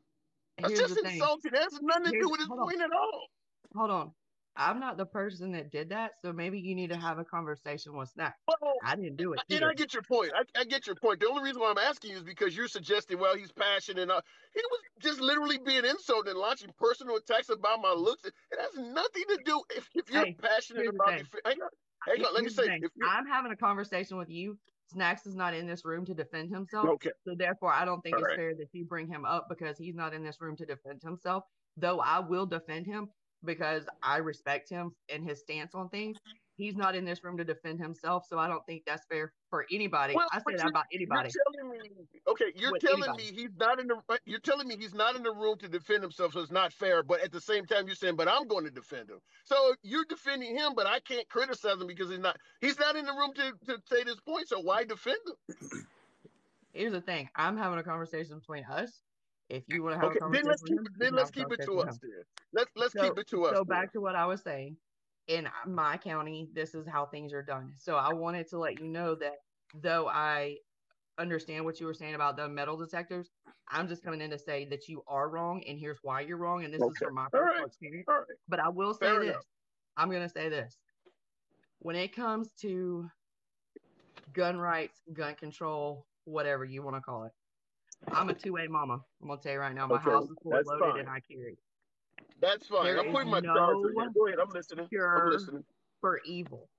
That's Here's just the thing. insulting. That has nothing to do with his point at all. Hold on. I'm not the person that did that, so maybe you need to have a conversation with Snack. Well, I didn't do it. And I get your point. I get your point. The only reason why I'm asking you is because you're suggesting, well, he's passionate. He was just literally being insulted and launching personal attacks about my looks. It has nothing to do if you're passionate about the. Hang on. Let me say, I'm having a conversation with you. Snacks is not in this room to defend himself. Okay. So therefore, I don't think it's fair that you bring him up because he's not in this room to defend himself. Though I will defend him because I respect him and his stance on things. He's not in this room to defend himself, so I don't think that's fair for anybody. Well, I say that about anybody. You're telling me he's not in the. You're telling me he's not in the room to defend himself, so it's not fair. But at the same time, you're saying, but I'm going to defend him. So you're defending him, but I can't criticize him because he's not. He's not in the room to say this point. So why defend him? Here's the thing: I'm having a conversation between us. If you want to have a conversation, then let's keep it to us. Let's keep it to us. So back to what I was saying. In my county, this is how things are done. So I wanted to let you know that though I understand what you were saying about the metal detectors, I'm just coming in to say that you are wrong, and here's why you're wrong. And this is from my personal experience. But I will say this. I'm going to say this. When it comes to gun rights, gun control, whatever you want to call it, I'm a 2A mama. I'm going to tell you right now, my house is fully loaded and I carry. That's fine. I'm putting my charger in here. Go ahead. I'm listening. For evil.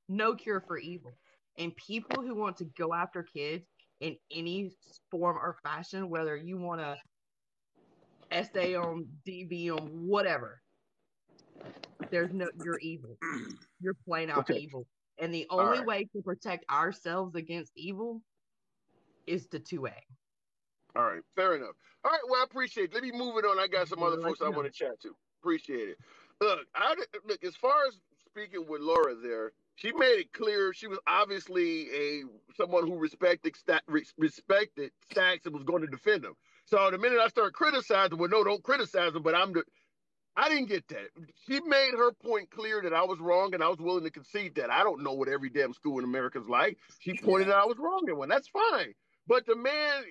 No cure for evil. And people who want to go after kids in any form or fashion, whether you want to essay on DV on whatever, you're evil. You're plain out evil. And the only way to protect ourselves against evil is the 2A. All right, fair enough. All right, well, I appreciate it. Let me move it on. I got some other folks I want to chat to. Appreciate it. Look, as far as speaking with Laura there, she made it clear she was obviously someone who respected Stacks and was going to defend him. So the minute I started criticizing, well, no, don't criticize him, but I didn't get that. She made her point clear that I was wrong, and I was willing to concede that. I don't know what every damn school in America is like. She pointed out I was wrong in one. That's fine. But the man,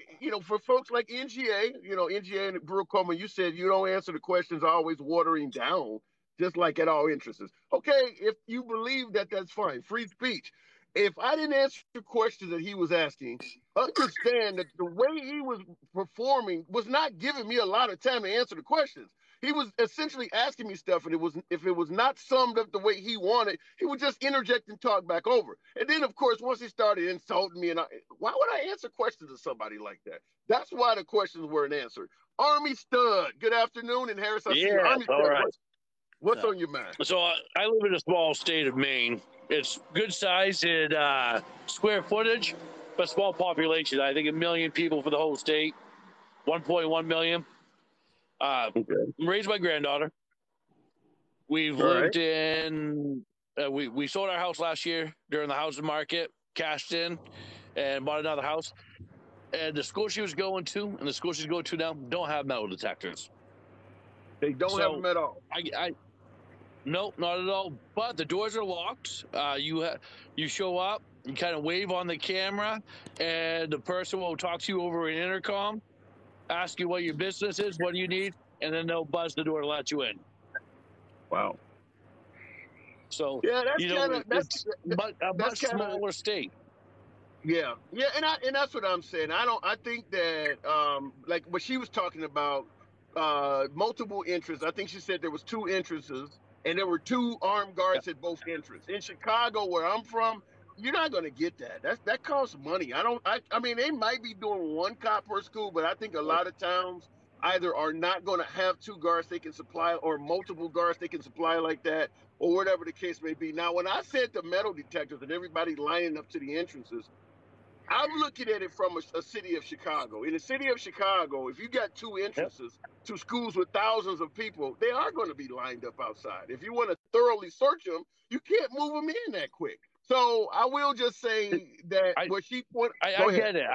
for folks like NGA, NGA and Brooke Coleman, you said you don't answer the questions, always watering down, just like at all interests. Okay, if you believe that, that's fine. Free speech. If I didn't answer the questions that he was asking, understand that the way he was performing was not giving me a lot of time to answer the questions. He was essentially asking me stuff, and if it was not summed up the way he wanted, he would just interject and talk back over. And then, of course, once he started insulting me, why would I answer questions to somebody like that? That's why the questions weren't answered. Army Stud, good afternoon, and Harris, I see you. Army Stud, right. What's on your mind? So I live in a small state of Maine. It's good size in square footage, but small population. I think 1 million people for the whole state, 1.1 million. Raised my granddaughter. We've lived in. We sold our house last year during the housing market, cashed in, and bought another house. And the school she was going to, and the school she's going to now, don't have metal detectors. They don't have them at all. Nope, not at all. But the doors are locked. You show up, you kind of wave on the camera, and the person will talk to you over an intercom, ask you what your business is, what do you need, and then they'll buzz the door to let you in. Wow. So yeah, that's a much smaller state. Yeah, and that's what I'm saying. I think that like what she was talking about, multiple interests. I think she said there was 2 entrances. and there were 2 armed guards at both entrances. In Chicago, where I'm from, you're not going to get that. That costs money. I mean, they might be doing 1 cop per school, but I think a lot of towns either are not going to have 2 guards they can supply or multiple guards they can supply like that, or whatever the case may be. Now, when I said the metal detectors and everybody lining up to the entrances, I'm looking at it from a city of Chicago. In the city of Chicago, if you got 2 entrances to schools with thousands of people, they are going to be lined up outside. If you want to thoroughly search them, you can't move them in that quick. So I will just say that what she pointed. I get it.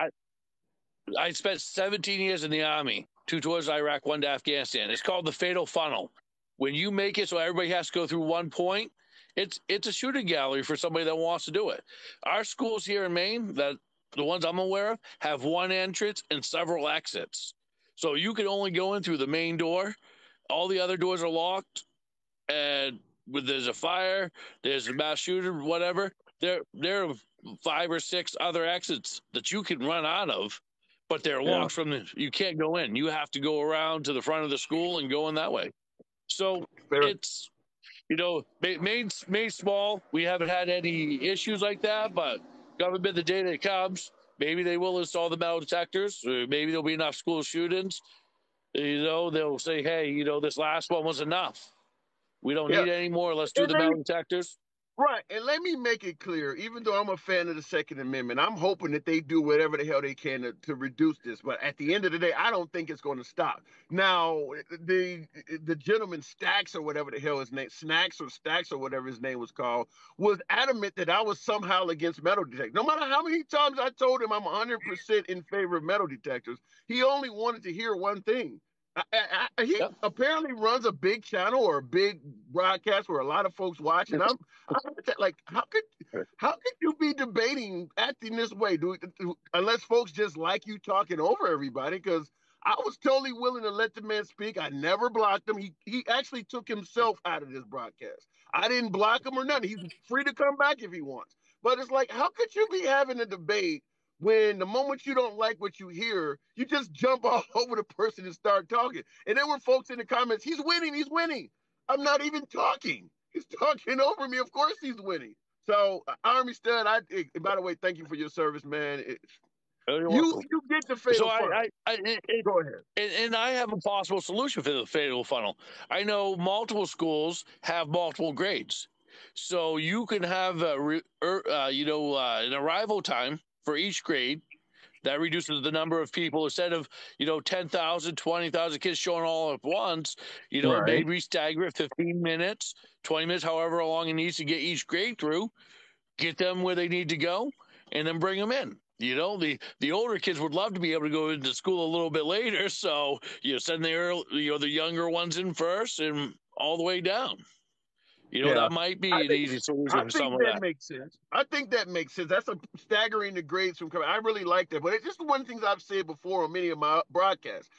I spent 17 years in the Army, 2 tours to Iraq, 1 to Afghanistan. It's called the fatal funnel. When you make it so everybody has to go through 1 point, it's a shooting gallery for somebody that wants to do it. Our schools here in Maine, that the ones I'm aware of, have 1 entrance and several exits. So you can only go in through the main door. All the other doors are locked, and there's a fire, there's a mass shooter, whatever. There are 5 or 6 other exits that you can run out of, but they're locked from you can't go in. You have to go around to the front of the school and go in that way. So it's, Maine's small. We haven't had any issues like that, but God forbid the day that comes, maybe they will install the metal detectors. Or maybe there'll be enough school shootings. They'll say, hey, this last one was enough. We don't need any more. Let's do the metal detectors. Right. And let me make it clear, even though I'm a fan of the Second Amendment, I'm hoping that they do whatever the hell they can to reduce this. But at the end of the day, I don't think it's going to stop. Now, the gentleman Stacks or whatever the hell his name, Snacks or Stacks or whatever his name was called, was adamant that I was somehow against metal detectors. No matter how many times I told him I'm 100% in favor of metal detectors, he only wanted to hear one thing. He apparently runs a big channel or a big broadcast where a lot of folks watch, and I'm like, how could you be debating acting this way? Unless folks just like you talking over everybody? Because I was totally willing to let the man speak. I never blocked him. He actually took himself out of this broadcast. I didn't block him or nothing. He's free to come back if he wants. But it's like, how could you be having a debate when the moment you don't like what you hear, you just jump all over the person and start talking? And there were folks in the comments, he's winning. I'm not even talking. He's talking over me. Of course he's winning. So, Army Stud, by the way, thank you for your service, man. You get the fatal funnel. Go ahead. And I have a possible solution for the fatal funnel. I know multiple schools have multiple grades. So you can have an arrival time for each grade. That reduces the number of people. Instead of 10,000, 20,000 kids showing all at once, maybe stagger it 15 minutes, 20 minutes, however long it needs to get each grade through, get them where they need to go, and then bring them in. The older kids would love to be able to go into school a little bit later, so send the younger ones in first and all the way down. That might be an easy solution for some of that. Makes sense. I think that makes sense. That's a staggering the grades from coming. I really like that. But it's just one of the things I've said before on many of my broadcasts.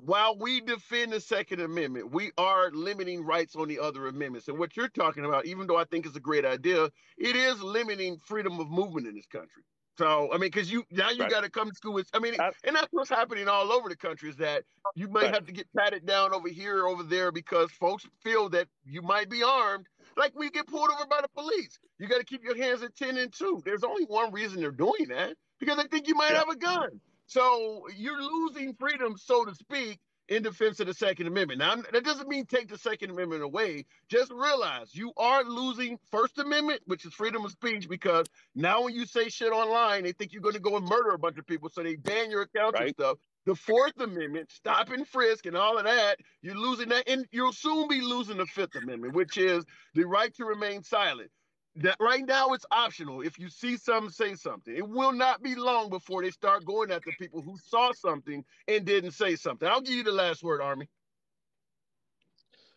While we defend the Second Amendment, we are limiting rights on the other amendments. And what you're talking about, even though I think it's a great idea, it is limiting freedom of movement in this country. So, because you got to come to school with, and that's what's happening all over the country, is that you might have to get patted down over here or over there because folks feel that you might be armed. Like we get pulled over by the police. You got to keep your hands at 10 and 2. There's only one reason they're doing that, because they think you might have a gun. So you're losing freedom, so to speak, in defense of the Second Amendment. Now, that doesn't mean take the Second Amendment away. Just realize you are losing First Amendment, which is freedom of speech, because now when you say shit online, they think you're going to go and murder a bunch of people, so they ban your accounts and stuff. The Fourth Amendment, stop and frisk and all of that, you're losing that. And you'll soon be losing the Fifth Amendment, which is the right to remain silent. That right now it's optional. If you see something, say something. It will not be long before they start going after people who saw something and didn't say something. I'll give you the last word, Army.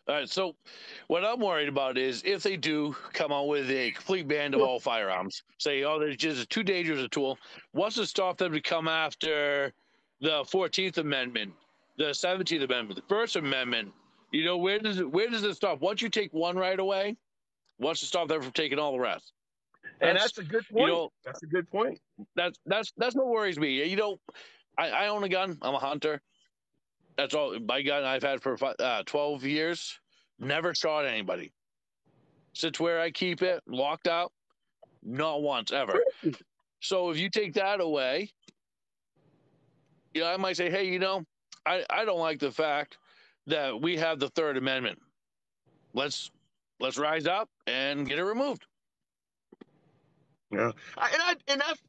All right. So what I'm worried about is if they do come out with a complete ban of all firearms, say, they're just too dangerous a tool, what's to stop them to come after the 14th Amendment, the 17th Amendment, the First Amendment? Where does it stop? Once you take one right away, what's to stop them from taking all the rest? That's a good point. That's a good point. That's what worries me. I own a gun. I'm a hunter. That's all. My gun I've had for 12 years. Never shot anybody. sits where I keep it, locked up. Not once ever. So if you take that away, I might say, hey, I don't like the fact that we have the Third Amendment. Let's rise up and get it removed. Yeah,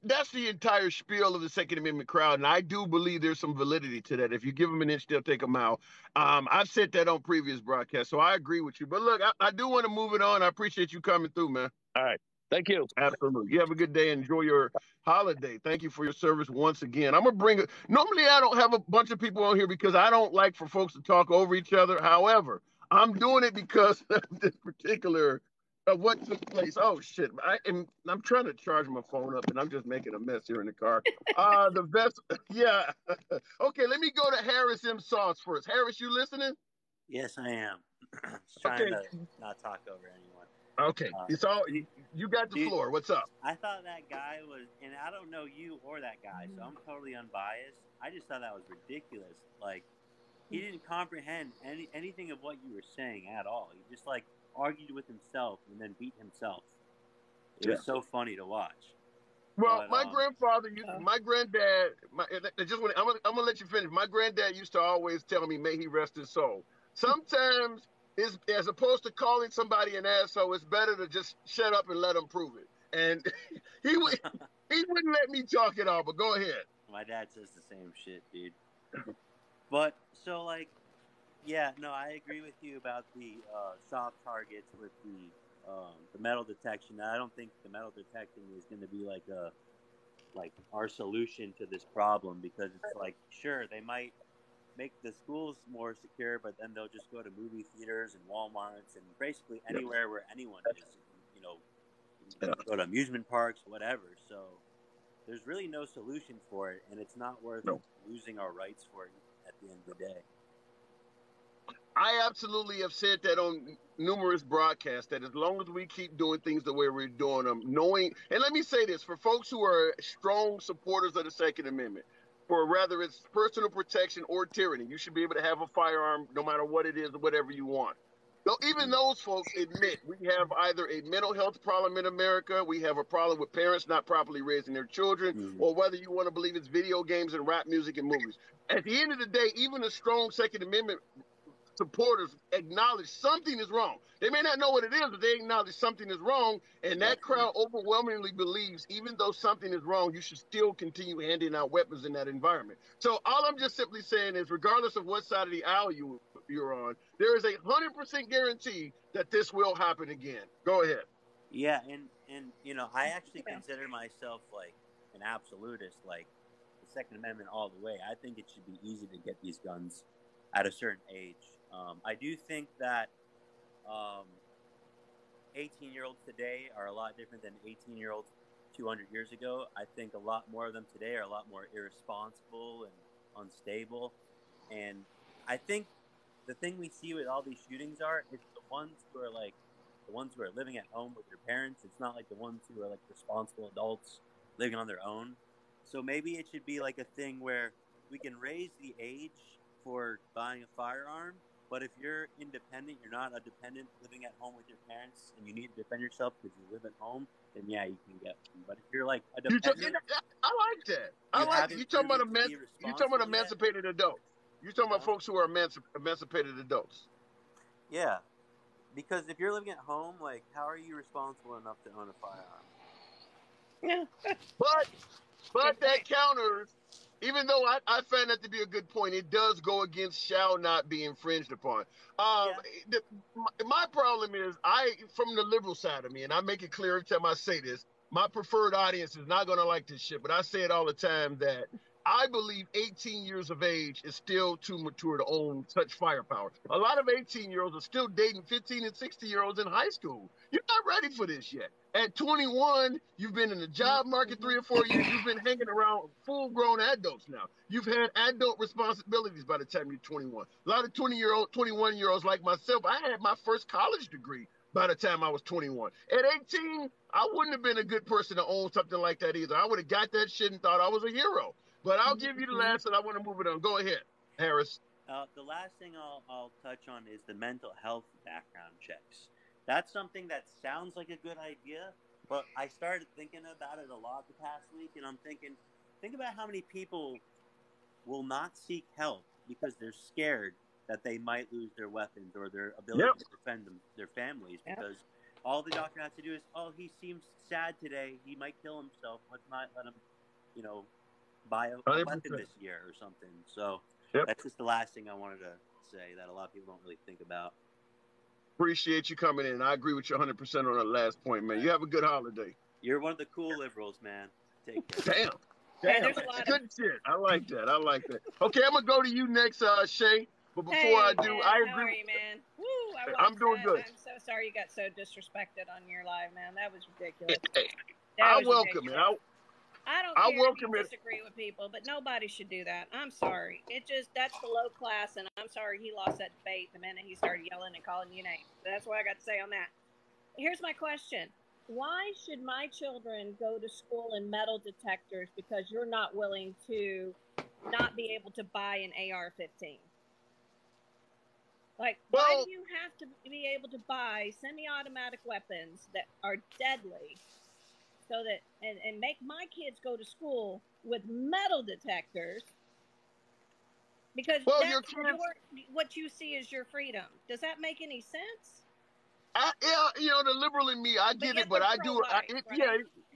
that's the entire spiel of the Second Amendment crowd, and I do believe there's some validity to that. If you give them an inch, they'll take a mile. I've said that on previous broadcasts, so I agree with you. But look, I do want to move it on. I appreciate you coming through, man. All right, thank you. Absolutely. You have a good day. Enjoy your holiday. Thank you for your service once again. I'm gonna bring it. Normally, I don't have a bunch of people on here because I don't like for folks to talk over each other. However, I'm doing it because of this particular of what took place. Oh shit! I'm trying to charge my phone up, and I'm just making a mess here in the car. The best. Yeah. Okay. Let me go to Harris M. Sauce first. Harris, you listening? Yes, I am. Just trying to not talk over anyone. Okay. It's all you got the floor. What's up? I thought that guy was, and I don't know you or that guy, so I'm totally unbiased. I just thought that was ridiculous. Like, he didn't comprehend anything of what you were saying at all. He just argued with himself and then beat himself. It was so funny to watch. Well, but, my grandfather, my granddad, I'm gonna let you finish. My granddad used to always tell me, "May he rest his soul." Sometimes, as opposed to calling somebody an asshole, it's better to just shut up and let him prove it. And he wouldn't let me talk at all. But go ahead. My dad says the same shit, dude. But so I agree with you about the soft targets with the metal detection. I don't think the metal detecting is going to be like our solution to this problem, because it's sure, they might make the schools more secure, but then they'll just go to movie theaters and Walmarts and basically anywhere where anyone is, go to amusement parks, whatever. So there's really no solution for it, and it's not worth losing our rights for it at the end of the day. I absolutely have said that on numerous broadcasts, that as long as we keep doing things the way we're doing them, and let me say this, for folks who are strong supporters of the Second Amendment, for whether it's personal protection or tyranny, you should be able to have a firearm no matter what it is or whatever you want. Though even those folks admit we have either a mental health problem in America, we have a problem with parents not properly raising their children, or whether you want to believe it's video games and rap music and movies. At the end of the day, even a strong Second Amendment supporters acknowledge something is wrong. They may not know what it is, but they acknowledge something is wrong, and that crowd overwhelmingly believes even though something is wrong, you should still continue handing out weapons in that environment. So all I'm just simply saying is, regardless of what side of the aisle you're on, there is 100% guarantee that this will happen again. Go ahead. Yeah, and I actually consider myself an absolutist, the Second Amendment all the way. I think it should be easy to get these guns at a certain age. I do think that 18-year-olds today are a lot different than 18-year-olds 200 years ago. I think a lot more of them today are a lot more irresponsible and unstable. And I think the thing we see with all these shootings it's the ones who are the ones who are living at home with their parents. It's not the ones who are responsible adults living on their own. So maybe it should be a thing where we can raise the age for buying a firearm, but if you're independent, you're not a dependent living at home with your parents, and you need to defend yourself because you live at home, then you can get one. But if you're a dependent, I like that. I like it. You're talking about emancipated adults. You're talking about folks who are emancipated adults. Yeah, because if you're living at home, how are you responsible enough to own a firearm? Yeah. But that counters. Even though I find that to be a good point, it does go against shall not be infringed upon. My problem is, from the liberal side of me, and I make it clear every time I say this, my preferred audience is not going to like this shit, but I say it all the time that I believe 18 years of age is still too mature to own such firepower. A lot of 18-year-olds are still dating 15 and 60-year-olds in high school. You're not ready for this yet. At 21, you've been in the job market 3 or 4 years. You've been hanging around full-grown adults now. You've had adult responsibilities by the time you're 21. A lot of 21-year-olds like myself, I had my first college degree by the time I was 21. At 18, I wouldn't have been a good person to own something like that either. I would have got that shit and thought I was a hero. But I'll give you the last, and I want to move it on. Go ahead, Harris. The last thing I'll touch on is the mental health background checks. That's something that sounds like a good idea, but I started thinking about it a lot the past week, and I'm thinking, think about how many people will not seek help because they're scared that they might lose their weapons or their ability to defend their families, because all the doctor has to do is, oh, he seems sad today, he might kill himself, let's not let him, buy a weapon this year or something. So that's just the last thing I wanted to say that a lot of people don't really think about. Appreciate you coming in. I agree with you 100% on that last point, man. You have a good holiday. You're one of the cool liberals, man. Take care. Damn. Hey, there's a lot good shit. I like that. Okay, I'm gonna go to you next, Shay. But before I do, man, I agree. How are you, man? Woo, I'm doing good. I'm so sorry you got so disrespected on your live, man. That was ridiculous. I welcome it. I don't care if you disagree with people, but nobody should do that. I'm sorry. That's the low class, and I'm sorry he lost that debate the minute he started yelling and calling you names. That's what I got to say on that. Here's my question. Why should my children go to school in metal detectors because you're not willing to not be able to buy an AR-15? Like, why do you have to be able to buy semi-automatic weapons that are deadly so that and make my kids go to school with metal detectors? Because that's what you see as your freedom. Does that make any sense? The liberal in me, I get it, but I do.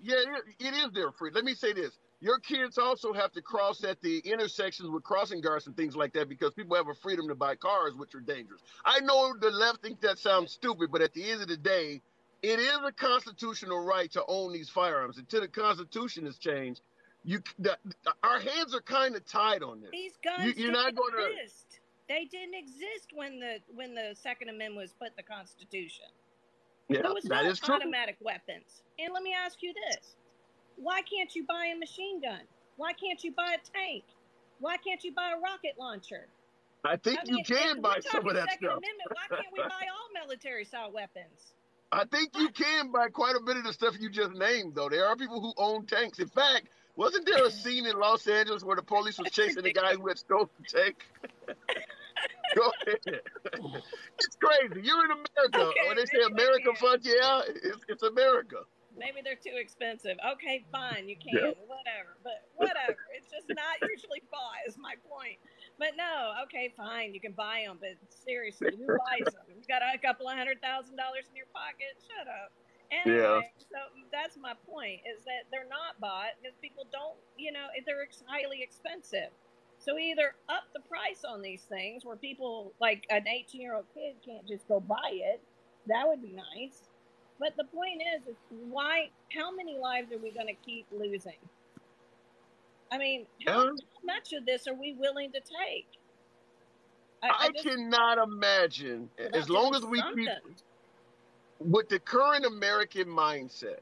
It is their freedom. Let me say this. Your kids also have to cross at the intersections with crossing guards and things like that because people have a freedom to buy cars, which are dangerous. I know the left thinks that sounds stupid, but at the end of the day, it is a constitutional right to own these firearms. Until the Constitution is changed, our hands are kind of tied on this. These guns didn't exist. They didn't exist when the Second Amendment was put in the Constitution. Yeah, there was no automatic weapons. And let me ask you this. Why can't you buy a machine gun? Why can't you buy a tank? Why can't you buy a rocket launcher? I think you can buy some of that Second stuff. Amendment, why can't we buy all military-style weapons? I think you can buy quite a bit of the stuff you just named, though. There are people who own tanks. In fact, wasn't there a scene in Los Angeles where the police was chasing the guy who had stolen the tank? Go ahead. It's crazy. You're in America. Okay, when they say America, fuck yeah, it's America. Maybe they're too expensive. Okay, fine, you can, whatever. But whatever. It's just not usually bought, is my point. But no, okay, fine, you can buy them. But seriously, who buys them? You got a couple of $100,000 in your pocket? Shut up. Anyway, so that's my point, is that they're not bought because people don't, they're highly expensive. So either up the price on these things where people, like an 18-year-old kid, can't just go buy it. That would be nice. But the point is how many lives are we going to keep losing? I mean, how much of this are we willing to take? I cannot imagine, as long as we keep with the current American mindset,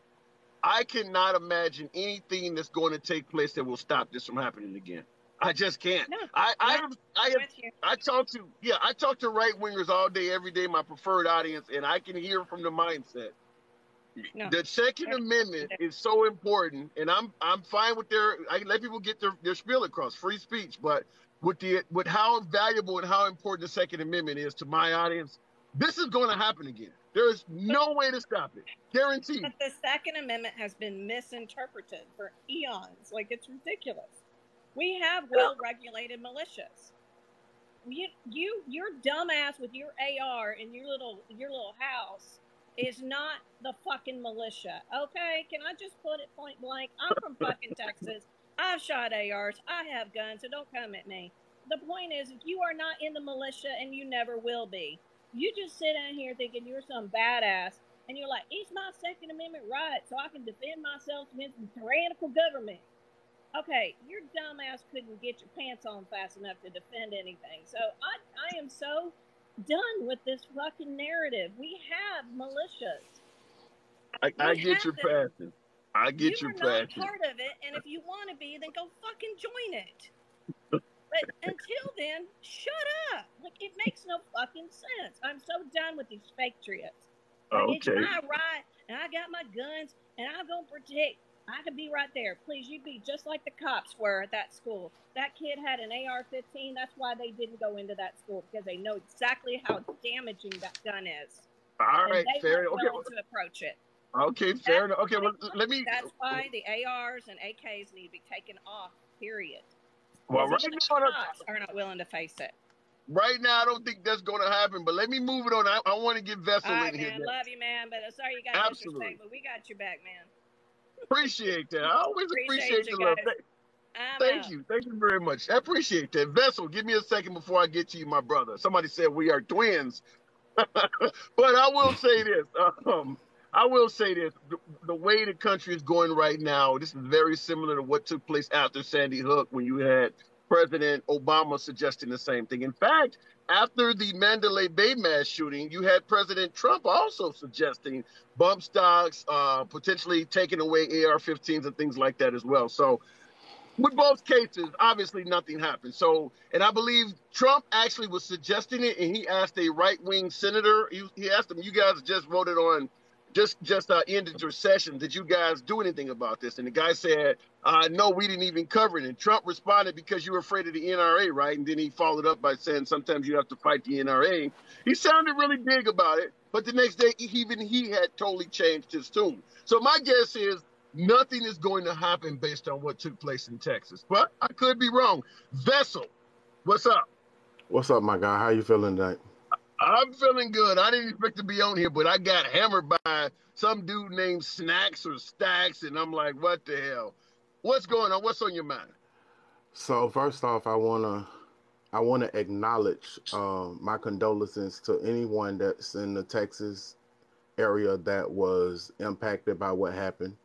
I cannot imagine anything that's going to take place that will stop this from happening again. I just can't. No, I talk to right wingers all day, every day, my preferred audience, and I can hear from the mindset. No. The Second Amendment is so important, and I'm fine with I let people get their spiel across, free speech, but with how valuable and how important the Second Amendment is to my audience, this is going to happen again. There is no way to stop it. Guaranteed. But the Second Amendment has been misinterpreted for eons. Like, it's ridiculous. We have well-regulated militias. Your dumbass with your AR in your little house is not the fucking militia. Okay? Can I just put it point blank? I'm from fucking Texas. I've shot ARs. I have guns, so don't come at me. The point is, if you are not in the militia, and you never will be, you just sit down here thinking you're some badass, and you're like, it's my Second Amendment right, so I can defend myself against the tyrannical government. Okay, your dumbass couldn't get your pants on fast enough to defend anything. So I am so done with this fucking narrative. We have militias. I get your passion. I get your passion. You're not part of it, and if you want to be, then go fucking join it. But until then, shut up. Like, it makes no fucking sense. I'm so done with these fake trips. Like, it's my right, and I got my guns, and I'm going to protect. I could be right there. Please, you be just like the cops were at that school. That kid had an AR-15. That's why they didn't go into that school, because they know exactly how damaging that gun is. All and right, they fair weren't enough. Okay, willing to approach it. okay, fair enough. Okay, well, let me. That's why the ARs and AKs need to be taken off. Period. Well, Because right even the now, cops are not willing to face it. right now, I don't think that's going to happen. But let me move it on. I want to get All Vessel right, in here man. next. Love you, man. But sorry you got Absolutely. disrespect, but we got your back, man. Appreciate that. I always appreciate You the love. guys. I'm Thank out. you. Thank you very much. I appreciate that. Vessel, give me a second before I get to you, my brother. Somebody said we are twins. But I will say this. I will say this. The way the country is going right now, this is very similar to what took place after Sandy Hook when you had President Obama suggesting the same thing. In fact, after the Mandalay Bay mass shooting, you had President Trump also suggesting bump stocks, potentially taking away AR-15s and things like that as well. So with both cases, obviously nothing happened. So, and I believe Trump actually was suggesting it, and he asked a right-wing senator. He asked them, "You guys just voted on, just ended your session. Did you guys do anything about this?" And the guy said, "No, we didn't even cover it." And Trump responded, "Because you were afraid of the NRA, right?" And then he followed up by saying, "Sometimes you have to fight the NRA." He sounded really big about it, but the next day, even he had totally changed his tune. So my guess is nothing is going to happen based on what took place in Texas, but I could be wrong. Vessel, what's up? What's up, my guy? How you feeling tonight? I'm feeling good. I didn't expect to be on here, but I got hammered by some dude named Snacks or Stacks, and I'm like, what the hell? What's going on? What's on your mind? So first off, I wanna acknowledge my condolences to anyone that's in the Texas area that was impacted by what happened.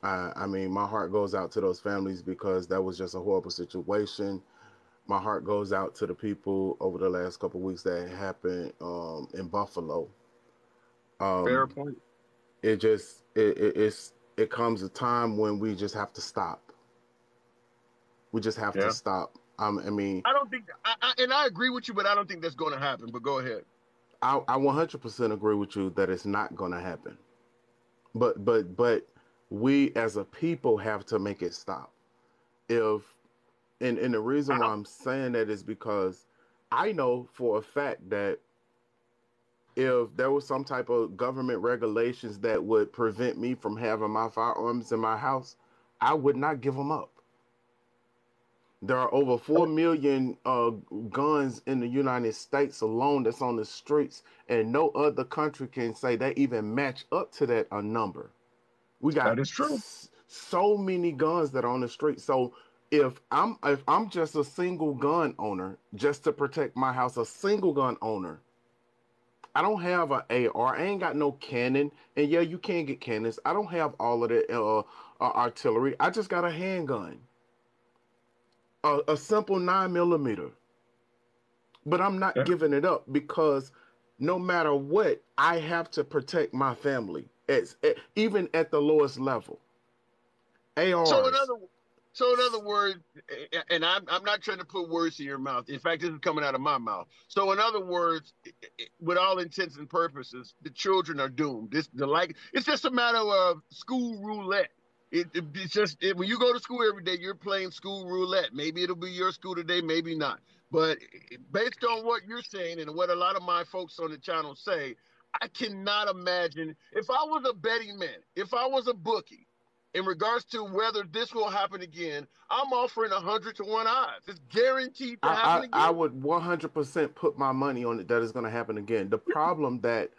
I mean, my heart goes out to those families because that was just a horrible situation. My heart goes out to the people over the last couple of weeks that happened in Buffalo. Fair Um, point. it comes a time when we just have to stop. We just have to Yeah. stop. I mean, I don't think, and I agree with you, but I don't think that's going to happen. But go ahead. I 100% agree with you that it's not going to happen. But we as a people have to make it stop. If and the reason why I'm saying that is because I know for a fact that if there was some type of government regulations that would prevent me from having my firearms in my house, I would not give them up. There are over 4 million guns in the United States alone that's on the streets, and no other country can say they even match up to that a number. We got That is true. so many guns that are on the street. So if I'm just a single gun owner, just to protect my house, a single gun owner, I don't have an AR. I ain't got no cannon. And yeah, you can get cannons. I don't have all of the artillery. I just got a handgun, a simple 9 millimeter. But I'm not Yeah. giving it up because no matter what, I have to protect my family. Even at the lowest level. So in ARs. other so in other words, and I'm not trying to put words in your mouth. In fact, this is coming out of my mouth. So in other words, with all intents and purposes, the children are doomed. It's just a matter of school roulette. It's just when you go to school every day, you're playing school roulette. Maybe it'll be your school today, maybe not. But based on what you're saying and what a lot of my folks on the channel say, I cannot imagine if I was a betting man, if I was a bookie in regards to whether this will happen again, I'm offering 100 to 1 odds. It's guaranteed to happen I again. would 100% put my money on it that it's going to happen again. The problem that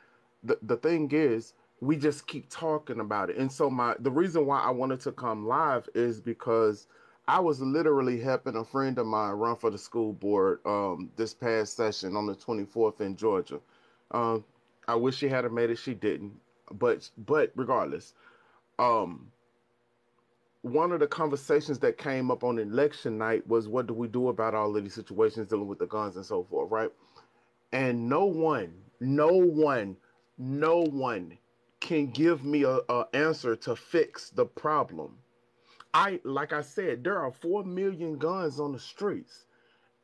the thing is, we just keep talking about it. And so the reason why I wanted to come live is because I was literally helping a friend of mine run for the school board this past session on the 24th in Georgia. Um, I wish she had made it. She didn't. But regardless, um, one of the conversations that came up on election night was what do we do about all of these situations dealing with the guns and so forth, right? And no one can give me a answer to fix the problem. Like I said, there are 4 million guns on the streets.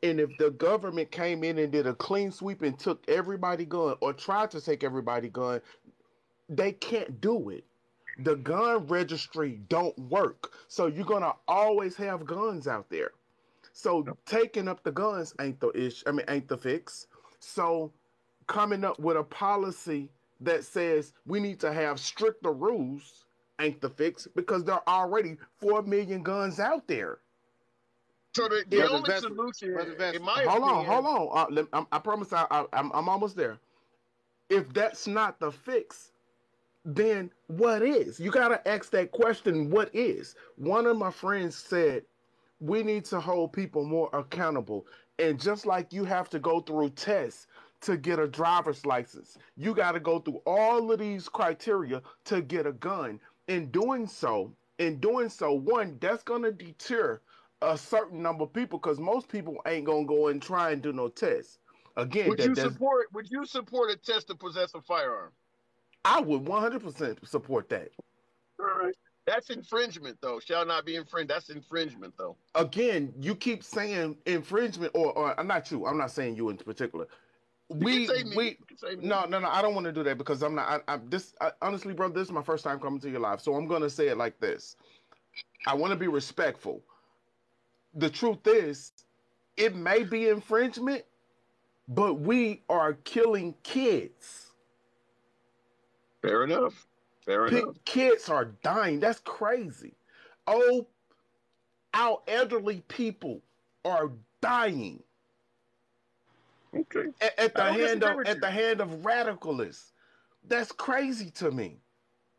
And if the government came in and did a clean sweep and took everybody gun or tried to take everybody gun, they can't do it. The gun registry don't work. So you're gonna always have guns out there. So taking up the guns ain't the fix. So coming up with a policy that says we need to have stricter rules ain't the fix, because there are already 4 million guns out there. So the Brother only Vessel, solution, Brother Vessel. in my Hold opinion, on. I promise I'm almost there. If that's not the fix, then what is? You got to ask that question, what is? One of my friends said, we need to hold people more accountable. And just like you have to go through tests to get a driver's license, you got to go through all of these criteria to get a gun. In doing so, one, that's going to deter a certain number of people, because most people ain't going to go and try and do no tests. Again, would you support a test to possess a firearm? I would 100% support that. All right. That's infringement, though. Shall not be infringed. That's infringement, though. Again, you keep saying infringement, or I'm not you. I'm not saying you in particular. You can say me. You can say me. No. I don't want to do that, because I'm not. Honestly, bro, this is my first time coming to your live, so I'm gonna say it like this. I want to be respectful. The truth is, it may be infringement, but we are killing kids. Fair enough. Kids are dying. That's crazy. Oh, our elderly people are dying. Okay. At the hand of radicalists. That's crazy to me.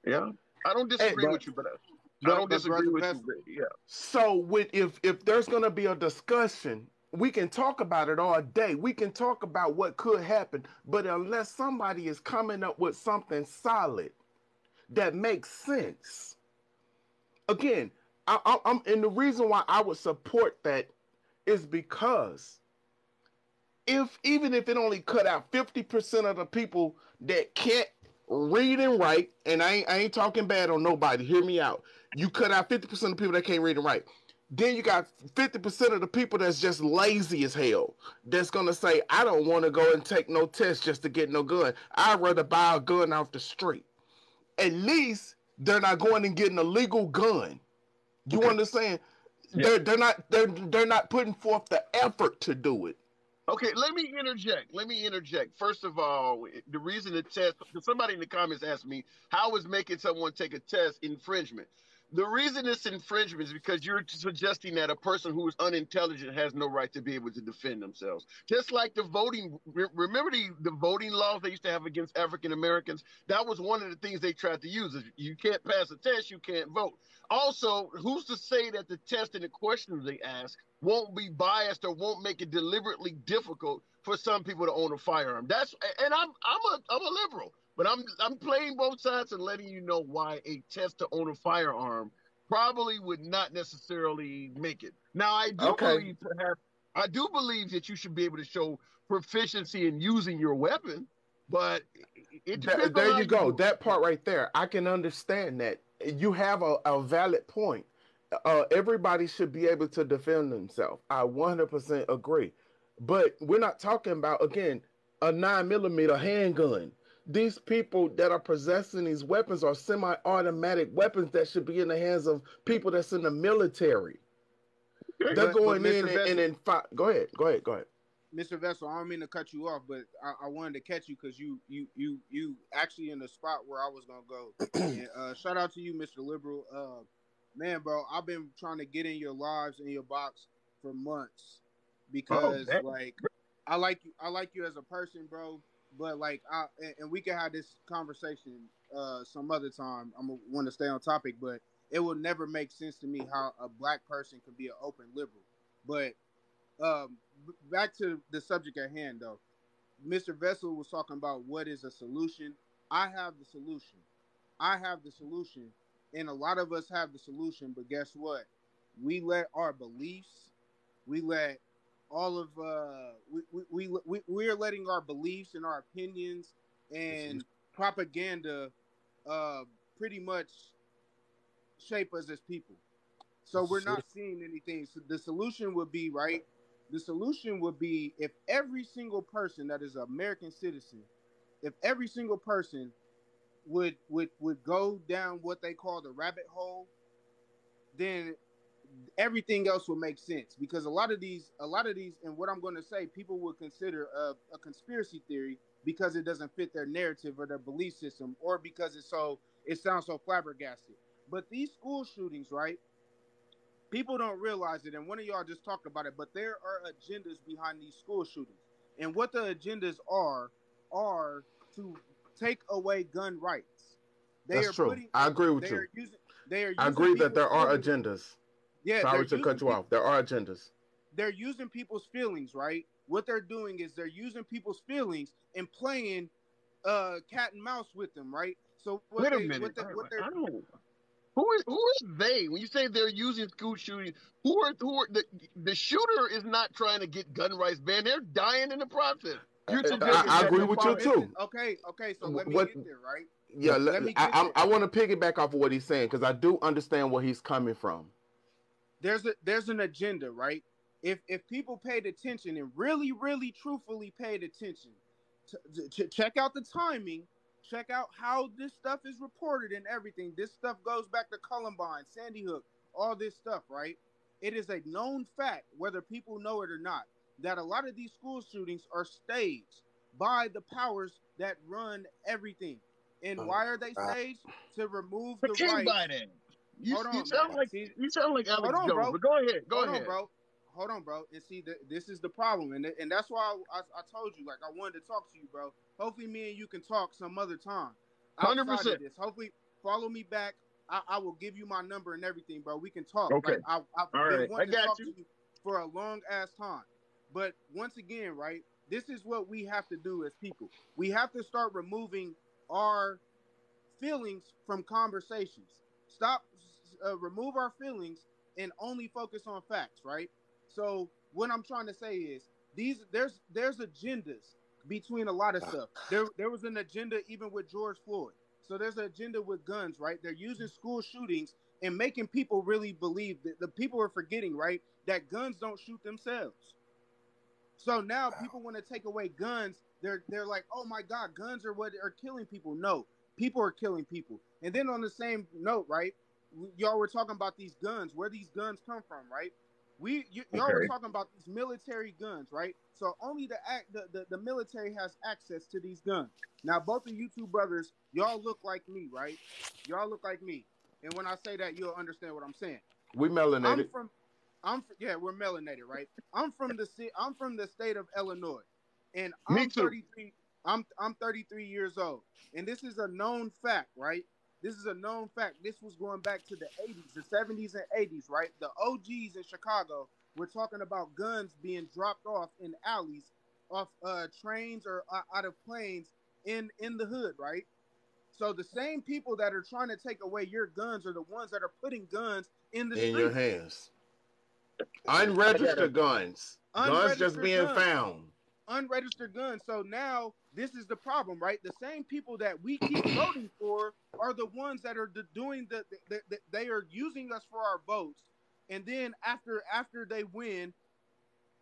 Yeah, I don't disagree with you, but I don't disagree with you. Yeah. So if there's gonna be a discussion, we can talk about it all day. We can talk about what could happen, but unless somebody is coming up with something solid that makes sense, again, I'm and the reason why I would support that is because even if it only cut out 50% of the people that can't read and write, and I ain't talking bad on nobody, hear me out. You cut out 50% of the people that can't read and write. Then you got 50% of the people that's just lazy as hell. That's gonna say, I don't want to go and take no test just to get no gun. I'd rather buy a gun off the street. At least they're not going and getting a legal gun. You understand? Yeah. They're not putting forth the effort to do it. Okay, let me interject. First of all, the reason the test, somebody in the comments asked me, how is making someone take a test infringement? The reason it's infringement is because you're suggesting that a person who is unintelligent has no right to be able to defend themselves. Just like the voting, remember the voting laws they used to have against African Americans? That was one of the things they tried to use. If you can't pass a test, you can't vote. Also, who's to say that the test and the questions they ask won't be biased or won't make it deliberately difficult for some people to own a firearm? I'm a liberal, but I'm playing both sides and letting you know why a test to own a firearm probably would not necessarily make it. Now, I do believe that you should be able to show proficiency in using your weapon, but it depends. There you go. That part right there, I can understand that. You have a valid point. Everybody should be able to defend themselves. I 100% agree. But we're not talking about, again, a 9mm handgun. These people that are possessing these weapons are semi-automatic weapons that should be in the hands of people that's in the military. They're going in and then fight. Go ahead. Mr. Vessel, I don't mean to cut you off, but I wanted to catch you because you actually in the spot where I was gonna go. And, shout out to you, Mr. Liberal. Man, bro, I've been trying to get in your lives in your box for months because I like you as a person, bro. But and we can have this conversation some other time. I'm gonna want to stay on topic, but it will never make sense to me how a black person could be an open liberal. But back to the subject at hand, though. Mr. Vessel was talking about what is a solution. I have the solution. And a lot of us have the solution, but guess what? We let our beliefs, we let all of we are letting our beliefs and our opinions and propaganda pretty much shape us as people. So we're not seeing anything. So the solution would be, right? The solution would be if every single person that is an American citizen, if every single person would go down what they call the rabbit hole, then everything else will make sense. Because a lot of these, and what I'm going to say, people would consider a conspiracy theory, because it doesn't fit their narrative or their belief system, or because it sounds so flabbergasted. But these school shootings, right? People don't realize it, and one of y'all just talked about it, but there are agendas behind these school shootings. And what the agendas are to take away gun rights. That's true. I agree with you. I agree that there are agendas. Yeah, sorry to cut you off. There are agendas. They're using people's feelings, right? What they're doing is they're using people's feelings and playing cat and mouse with them, right? So wait a minute. I don't. Who is they? When you say they're using school shootings, who are the shooter is not trying to get gun rights banned. They're dying in the process. You're suggesting I agree with you too. Okay. So let me get there, right? Yeah, I want to piggyback off of what he's saying because I do understand where he's coming from. There's an agenda, right? If people paid attention and really, really, truthfully paid attention to check out the timing, check out how this stuff is reported and everything. This stuff goes back to Columbine, Sandy Hook, all this stuff, right? It is a known fact, whether people know it or not, that a lot of these school shootings are staged by the powers that run everything. And why are they staged? To remove the rights. By them. You sound like Alex Jones, bro. But go ahead. Go ahead. Hold on, bro. And see, this is the problem. And that's why I told you, like, I wanted to talk to you, bro. Hopefully me and you can talk some other time. 100%. This. Hopefully, follow me back. I will give you my number and everything, bro. We can talk. Okay. Like, I've been wanting to talk to you for a long-ass time. But once again, right, this is what we have to do as people. We have to start removing our feelings from conversations. Remove our feelings and only focus on facts, right? So what I'm trying to say is there's agendas between a lot of stuff. There was an agenda even with George Floyd. So there's an agenda with guns, right? They're using school shootings and making people really believe that the people are forgetting, right, that guns don't shoot themselves. So now people want to take away guns. They're like, oh my God, guns are what are killing people. No, people are killing people. And then on the same note, right, y'all were talking about these guns, where these guns come from, right? Y'all were talking about these military guns, right? So only the military has access to these guns. Now, both of you two brothers, y'all look like me, right? Y'all look like me. And when I say that, you'll understand what I'm saying. We melanated. We're melanated, right? I'm from the state of Illinois, and Me too. 33. I'm 33 years old, and this is a known fact, right? This is a known fact. This was going back to the 80s, the 70s and 80s, right? The OGs in Chicago were talking about guns being dropped off in alleys, off trains or out of planes in the hood, right? So the same people that are trying to take away your guns are the ones that are putting guns in the streets. In your hands. Unregistered guns. Guns just being found. Unregistered guns. So now this is the problem, right? The same people that we keep voting for are the ones that are doing they are using us for our votes, and then after they win,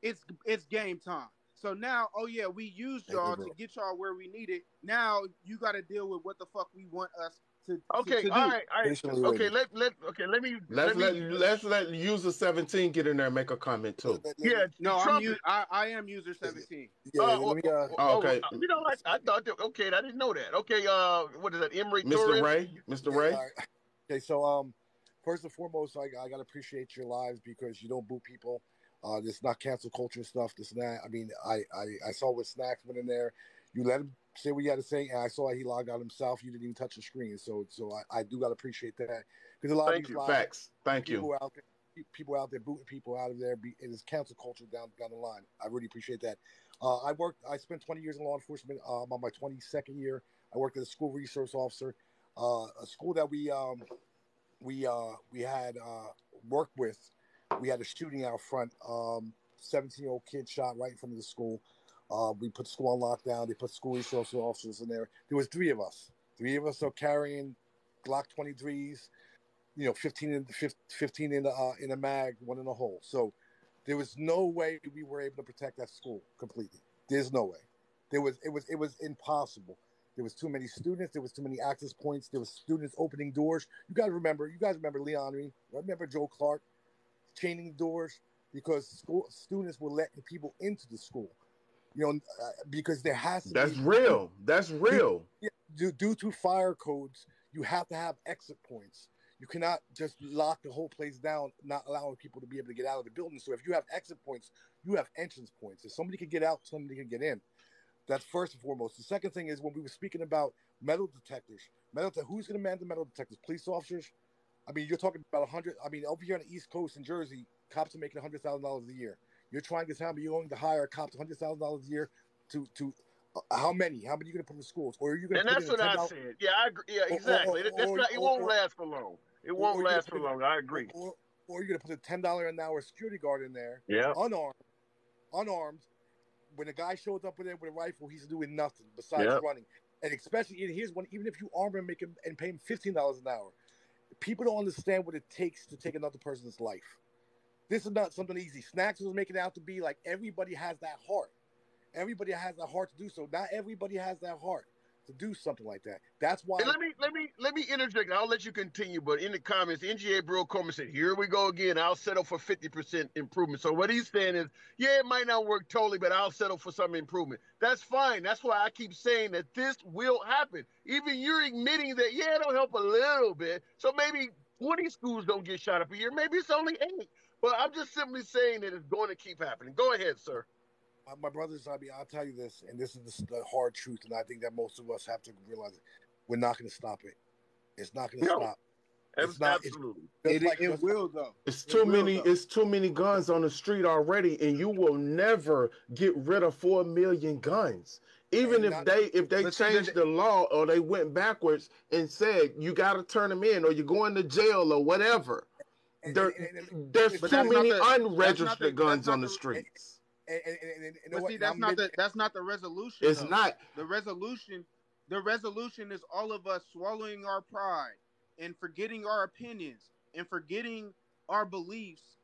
it's game time. So now, oh yeah, we used y'all to get y'all where we need it. Now you got to deal with what the fuck we want us to all do. right. Okay, let me let user 17 get in there and make a comment too. Yeah, no, I am user 17. Okay. You know, I thought that. Okay, I didn't know that. Okay, what is that? Emery Mr. Ray. Mr. Ray. Okay, so first and foremost, I gotta appreciate your lives because you don't boo people. This not cancel culture stuff. This and that. I mean, I saw what Snacks went in there. You let him say what you had to say, and I saw he logged out himself. You didn't even touch the screen, so I do gotta appreciate that because a lot of these facts. Thank you. People out there booting people out of there. It is cancel culture down the line. I really appreciate that. I spent 20 years in law enforcement. I'm on my 22nd year. I worked as a school resource officer, a school that we had worked with. We had a shooting out front. 17-year-old kid shot right in front of the school. We put the school on lockdown. They put school resource officers in there. There was three of us. Three of us are carrying Glock 23s. 15 in a mag, one in a hole. So there was no way we were able to protect that school completely. There's no way. It was impossible. There was too many students. There was too many access points. There was students opening doors. You guys remember Leon. Remember Joe Clark chaining doors because students were letting people into the school. Because there has to That's be real. That's real. due to fire codes. You have to have exit points. You cannot just lock the whole place down, not allowing people to be able to get out of the building. So if you have exit points, you have entrance points. If somebody can get out, somebody can get in. That's first and foremost. The second thing is when we were speaking about metal detectors. Who's going to man the metal detectors? Police officers? I mean, you're talking about 100. I mean, over here on the East Coast in Jersey, cops are making $100,000 a year. You're trying to tell me you're going to hire cops $100,000 a year to how many? How many are you going to put in schools? Or are you going to And put that's in a what I $10? said. Yeah, I agree. Yeah, exactly. It won't last for long. It won't last for long. I agree. Or you're going to put a $10 an hour security guard in there, Yeah. unarmed. When a guy shows up with a rifle, he's doing nothing besides running. And especially here's one: even if you arm him, make him and pay him $15 an hour, people don't understand what it takes to take another person's life. This is not something easy. Snacks was making it out to be like everybody has that heart. Everybody has that heart to do so. Not everybody has that heart to do something like that. That's why. And let me interject. I'll let you continue. But in the comments, NGA Bro Coleman said, "Here we go again. I'll settle for 50% improvement." So what he's saying is, yeah, it might not work totally, but I'll settle for some improvement. That's fine. That's why I keep saying that this will happen. Even you're admitting that, yeah, it'll help a little bit. So maybe 20 schools don't get shot up a year. Maybe it's only 8. But I'm just simply saying that it's going to keep happening. Go ahead, sir. My brothers, I mean, I'll tell you this, and this is the hard truth, and I think that most of us have to realize it. We're not going to stop it. It's not going to stop. It's not. Absolutely. It will though. It's too many. It's too many guns on the street already, and you will never get rid of 4 million guns. Even if they changed the law or they went backwards and said you got to turn them in or you're going to jail or whatever. There's too many unregistered guns on the streets. But see, that's not the resolution. It's not the resolution. The resolution is all of us swallowing our pride and forgetting our opinions and forgetting our beliefs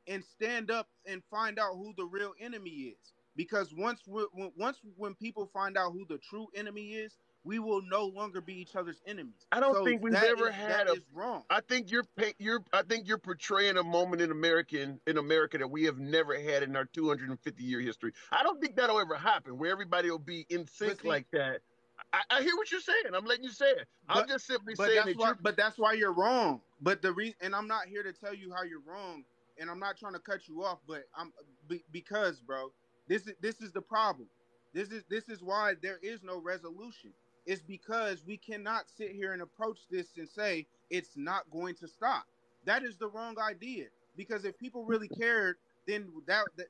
and stand up and find out who the real enemy is. Because when people find out who the true enemy is, we will no longer be each other's enemies. I don't think we've ever had that is wrong. I think you're portraying a moment in America that we have never had in our 250-year history. I don't think that'll ever happen where everybody will be in sync like that. I hear what you're saying. I'm letting you say it. I'm just simply saying But that's why you're wrong. But and I'm not here to tell you how you're wrong, and I'm not trying to cut you off. But because, bro, this is the problem. This is why there is no resolution. It's because we cannot sit here and approach this and say it's not going to stop. That is the wrong idea. Because if people really cared, then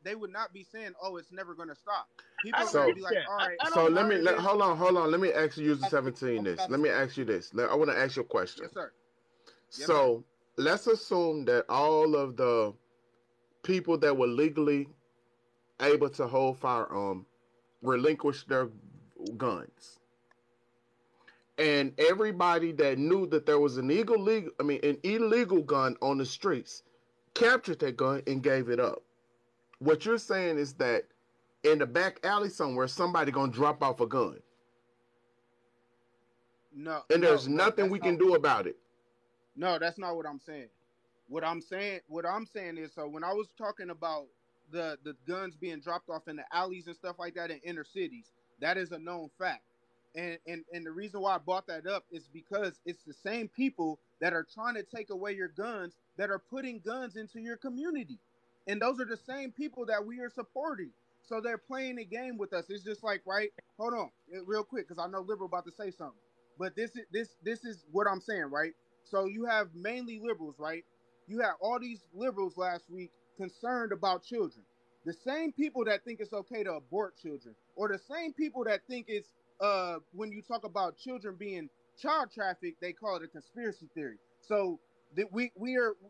they would not be saying, "Oh, it's never going to stop." People would be like, "All right." So hold on. Let me ask you, user 17. Let me ask you this. I want to ask you a question. Yes, sir. So let's assume that all of the people that were legally able to hold firearm relinquish their guns. And everybody that knew that there was an illegal gun on the streets captured that gun and gave it up. What you're saying is that in the back alley somewhere, somebody gonna drop off a gun. No. And there's nothing we can do about it. No, that's not what I'm saying. What I'm saying is, so when I was talking about the guns being dropped off in the alleys and stuff like that in inner cities, that is a known fact. And the reason why I brought that up is because it's the same people that are trying to take away your guns that are putting guns into your community. And those are the same people that we are supporting. So they're playing a game with us. It's just like, right? Hold on, real quick, because I know Liberal about to say something. But this is what I'm saying, right? So you have mainly liberals, right? You have all these liberals last week concerned about children. The same people that think it's okay to abort children, or the same people that think it's when you talk about children being child trafficked, they call it a conspiracy theory. So that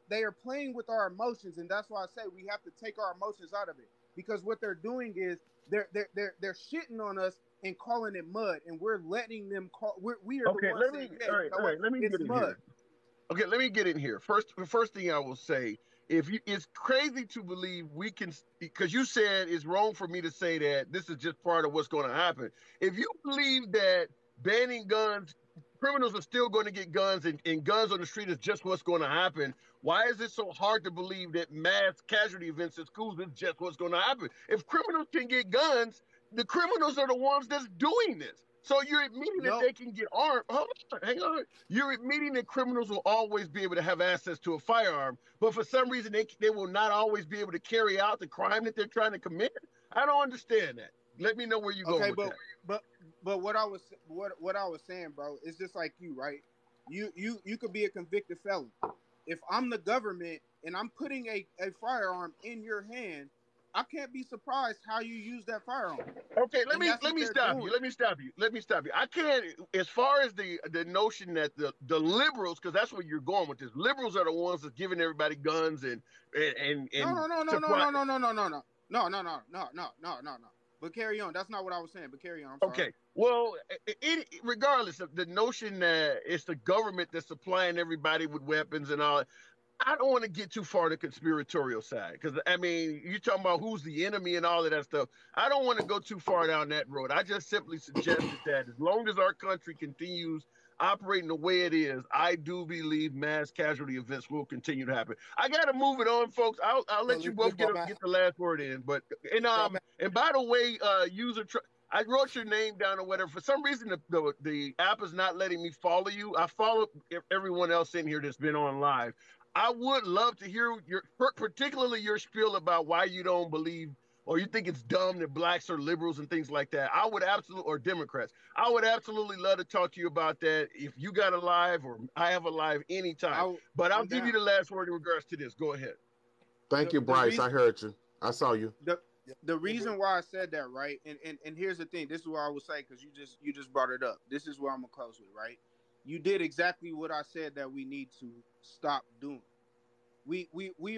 they are playing with our emotions, and that's why I say we have to take our emotions out of it, because what they're doing is they're shitting on us and calling it mud, and we're letting them call. We are okay. The ones saying, All right. Let me get in here. Okay, let me get in here. The first thing I will say, it's crazy to believe we can, because you said it's wrong for me to say that this is just part of what's going to happen. If you believe that banning guns, criminals are still going to get guns, and guns on the street is just what's going to happen, why is it so hard to believe that mass casualty events in schools is just what's going to happen? If criminals can get guns, The criminals are the ones that's doing this. So you're admitting that they can get armed. Hold on, hang on. You're admitting that criminals will always be able to have access to a firearm, but for some reason they will not always be able to carry out the crime that they're trying to commit. I don't understand that. Let me know where you're going with that. But what I was saying, bro, is just like you, right? You could be a convicted felon. If I'm the government and I'm putting a firearm in your hand, I can't be surprised how you use that firearm. Okay, let me stop you. Let me stop you. I can't, as far as the notion that the liberals, because that's where you're going with this. Liberals are the ones that's giving everybody guns and no. But carry on. That's not what I was saying. But carry on. I'm sorry. Okay. Well, regardless of the notion that it's the government that's supplying everybody with weapons and all, I don't want to get too far to conspiratorial side because, I mean, you're talking about who's the enemy and all of that stuff. I don't want to go too far down that road. I just simply suggested that as long as our country continues operating the way it is, I do believe mass casualty events will continue to happen. I got to move it on, folks. I'll let you both get the last word in. But and by the way, I wrote your name down or whatever. For some reason, the app is not letting me follow you. I follow everyone else in here that's been on live. I would love to hear particularly your spiel about why you don't believe or you think it's dumb that blacks are liberals and things like that. I would absolutely, or Democrats. I would absolutely love to talk to you about that if you got a live or I have a live anytime. But I'll give you the last word in regards to this. Go ahead. Thank you, Bryce. I heard you. I saw you. The reason why I said that, right? And here's the thing. This is what I would say because you just brought it up. This is where I'm gonna close with, right? You did exactly what I said that we need to stop doing. We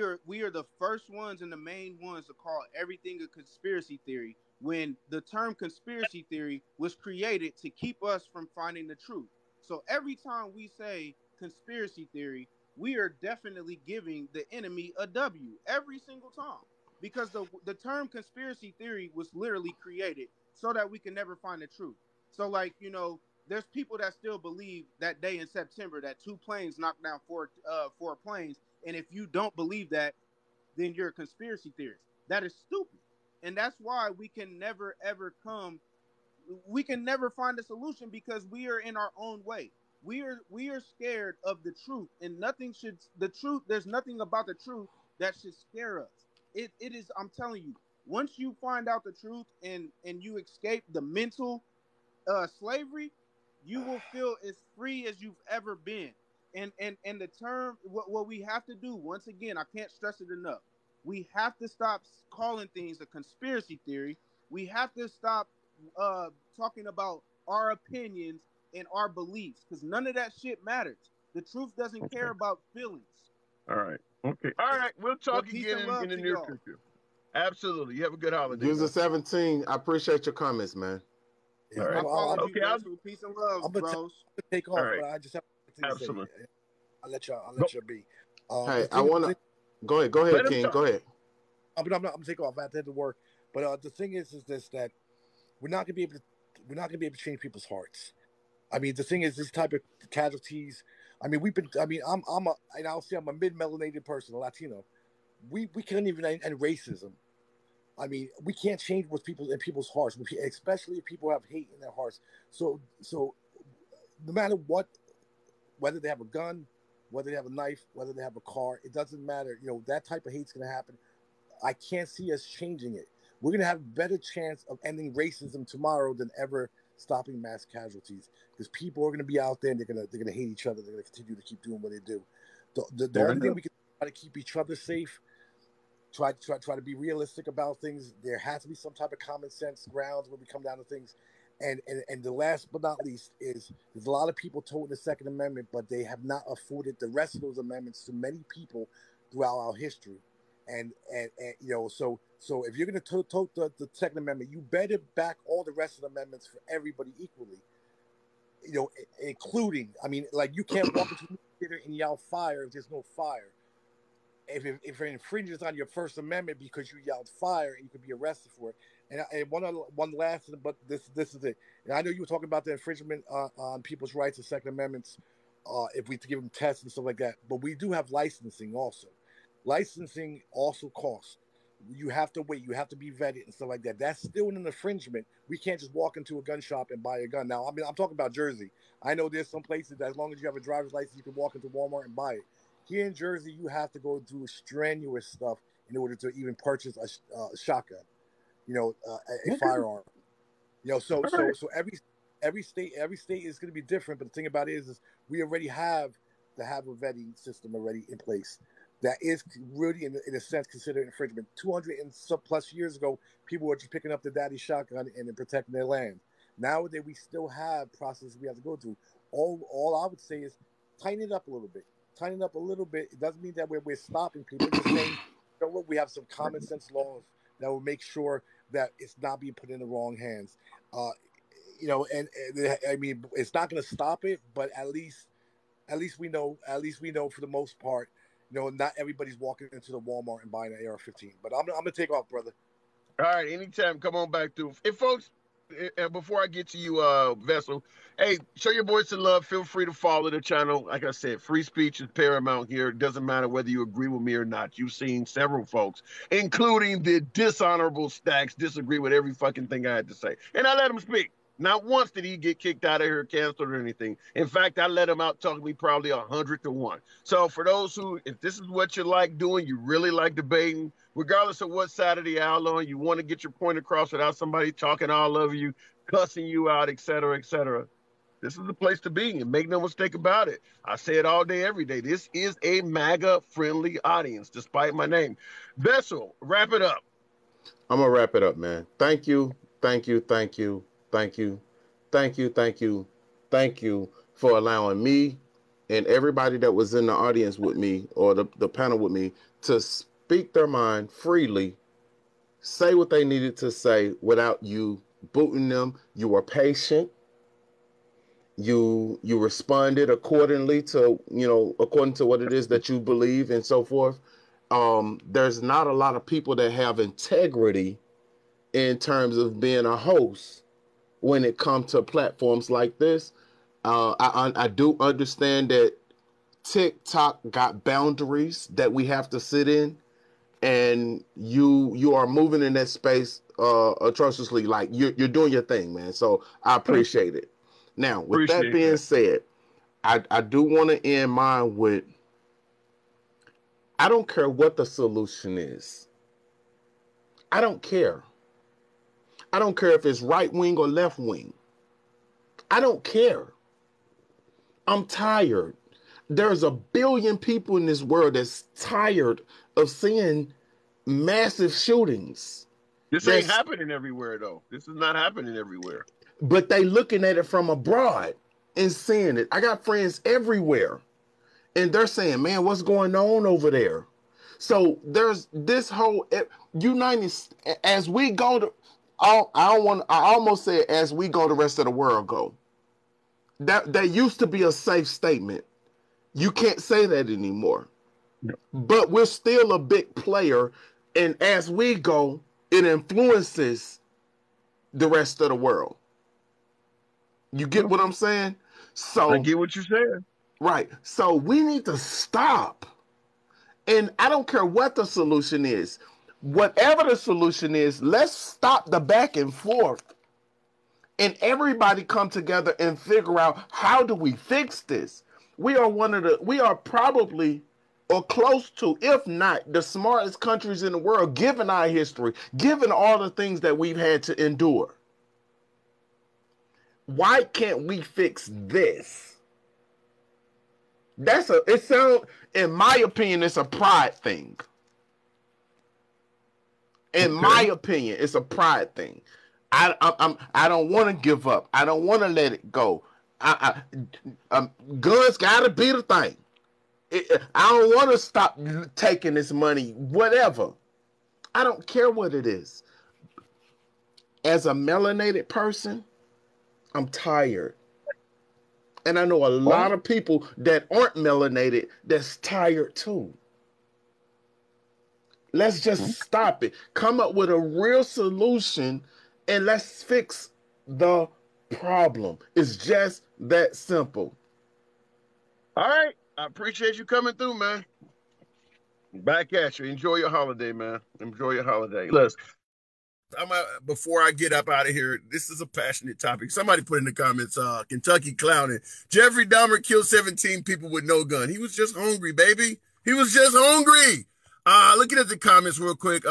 are the first ones and the main ones to call everything a conspiracy theory when the term conspiracy theory was created to keep us from finding the truth. So every time we say conspiracy theory, we are definitely giving the enemy a W every single time because the term conspiracy theory was literally created so that we can never find the truth. So like, there's people that still believe that day in September that 2 planes knocked down four planes. And if you don't believe that, then you're a conspiracy theorist. That is stupid. And that's why we can never, ever find a solution because we are in our own way. We are scared of the truth and there's nothing about the truth that should scare us. It is, I'm telling you, once you find out the truth and you escape the mental slavery, you will feel as free as you've ever been. And the term, what we have to do, once again, I can't stress it enough. We have to stop calling things a conspiracy theory. We have to stop talking about our opinions and our beliefs because none of that shit matters. The truth doesn't care about feelings. All right. Okay. All right. We'll talk again in the near future. Absolutely. You have a good holiday. User 17, I appreciate your comments, man. Yeah, all right. Okay. Peace and love, I'm bros. gonna take off, but I just have to say, I'll let y'all be. Hey, I want to go ahead, King. Go ahead. I'm gonna take off. I have to work. But the thing is this that we're not gonna be able to change people's hearts. I mean, the thing is, this type of casualties. I mean, I'll say I'm a mid-melanated person, a Latino. We can't even end racism. I mean, we can't change what's in people's hearts, especially if people have hate in their hearts. So no matter what, whether they have a gun, whether they have a knife, whether they have a car, it doesn't matter. That type of hate's going to happen. I can't see us changing it. We're going to have a better chance of ending racism tomorrow than ever stopping mass casualties because people are going to be out there and they're going to hate each other. They're going to continue to keep doing what they do. The only thing we can try to keep each other safe. Try to be realistic about things. There has to be some type of common sense grounds when we come down to things. And the last but not least is there's a lot of people told the Second Amendment, but they have not afforded the rest of those amendments to many people throughout our history. And so if you're going to tote the Second Amendment, you better back all the rest of the amendments for everybody equally. Including, I mean, like you can't walk into a theater and yell fire if there's no fire. If it infringes on your First Amendment because you yelled fire, you could be arrested for it. And one last, but this is it. And I know you were talking about the infringement on people's rights and Second Amendments, if we give them tests and stuff like that. But we do have licensing also. Licensing also costs. You have to wait. You have to be vetted and stuff like that. That's still an infringement. We can't just walk into a gun shop and buy a gun. Now, I mean, I'm talking about Jersey. I know there's some places that as long as you have a driver's license, you can walk into Walmart and buy it. Here in Jersey, you have to go through strenuous stuff in order to even purchase a shotgun, a firearm. So every state is going to be different. But the thing about it is we already have to have a vetting system already in place. That is really, in a sense, considered infringement. 200 and some plus years ago, people were just picking up the daddy shotgun and then protecting their land. Nowadays, we still have processes we have to go through. All I would say is tighten it up a little bit. Tighten it up a little bit. It doesn't mean that we're stopping people. It's just saying, look, we have some common sense laws that will make sure that it's not being put in the wrong hands. And I mean, it's not going to stop it, but at least we know for the most part. Not everybody's walking into the Walmart and buying an AR-15. But I'm gonna take off, brother. All right, anytime. Come on back through. And folks, before I get to you, Vessel, hey, show your boys some love. Feel free to follow the channel. Like I said, free speech is paramount here. It doesn't matter whether you agree with me or not. You've seen several folks, including the dishonorable Stacks, disagree with every fucking thing I had to say. And I let him speak. Not once did he get kicked out of here, canceled, or anything. In fact, I let him out talk to me probably 100 to 1. So for those who, if this is what you like doing, you really like debating, regardless of what side of the aisle on, you want to get your point across without somebody talking all over you, cussing you out, et cetera, this is the place to be, and make no mistake about it. I say it all day, every day. This is a MAGA-friendly audience, despite my name. Vessel, wrap it up. I'm going to wrap it up, man. Thank you for allowing me and everybody that was in the audience with me or the panel with me to speak their mind freely, say what they needed to say without you booting them. You were patient. You responded accordingly to, according to what it is that you believe and so forth. There's not a lot of people that have integrity in terms of being a host when it comes to platforms like this. I do understand that TikTok got boundaries that we have to sit in, and you are moving in that space atrociously. Like you're doing your thing, man. So I appreciate it. Now, with that being said, I do want to end mine with, I don't care what the solution is. I don't care. I don't care if it's right wing or left wing. I don't care. I'm tired. There's a billion people in this world that's tired of seeing massive shootings. This ain't happening everywhere, though. This is not happening everywhere. But they looking at it from abroad and seeing it. I got friends everywhere, and they're saying, man, what's going on over there? So there's this whole United, as we go to, I almost said as we go, the rest of the world go. That used to be a safe statement. You can't say that anymore. No. But we're still a big player, and as we go, it influences the rest of the world. You get what I'm saying? So I get what you're saying. Right. So we need to stop. And I don't care what the solution is. Whatever the solution is, let's stop the back and forth. And everybody come together and figure out, how do we fix this? We are probably or close to, if not the smartest countries in the world, given our history, given all the things that we've had to endure. Why can't we fix this? In my opinion, it's a pride thing. In my opinion, it's a pride thing. I don't want to give up. I don't want to let it go. Guns gotta be the thing. I don't want to stop taking this money, whatever. I don't care what it is. As a melanated person, I'm tired. And I know a lot of people that aren't melanated that's tired too. Let's just stop it. Come up with a real solution and let's fix the problem. It's just that simple. All right. I appreciate you coming through, man. Back at you. Enjoy your holiday, man. Enjoy your holiday. Listen, before I get up out of here, this is a passionate topic. Somebody put in the comments, Kentucky clowning. Jeffrey Dahmer killed 17 people with no gun. He was just hungry, baby. He was just hungry. Looking at the comments real quick.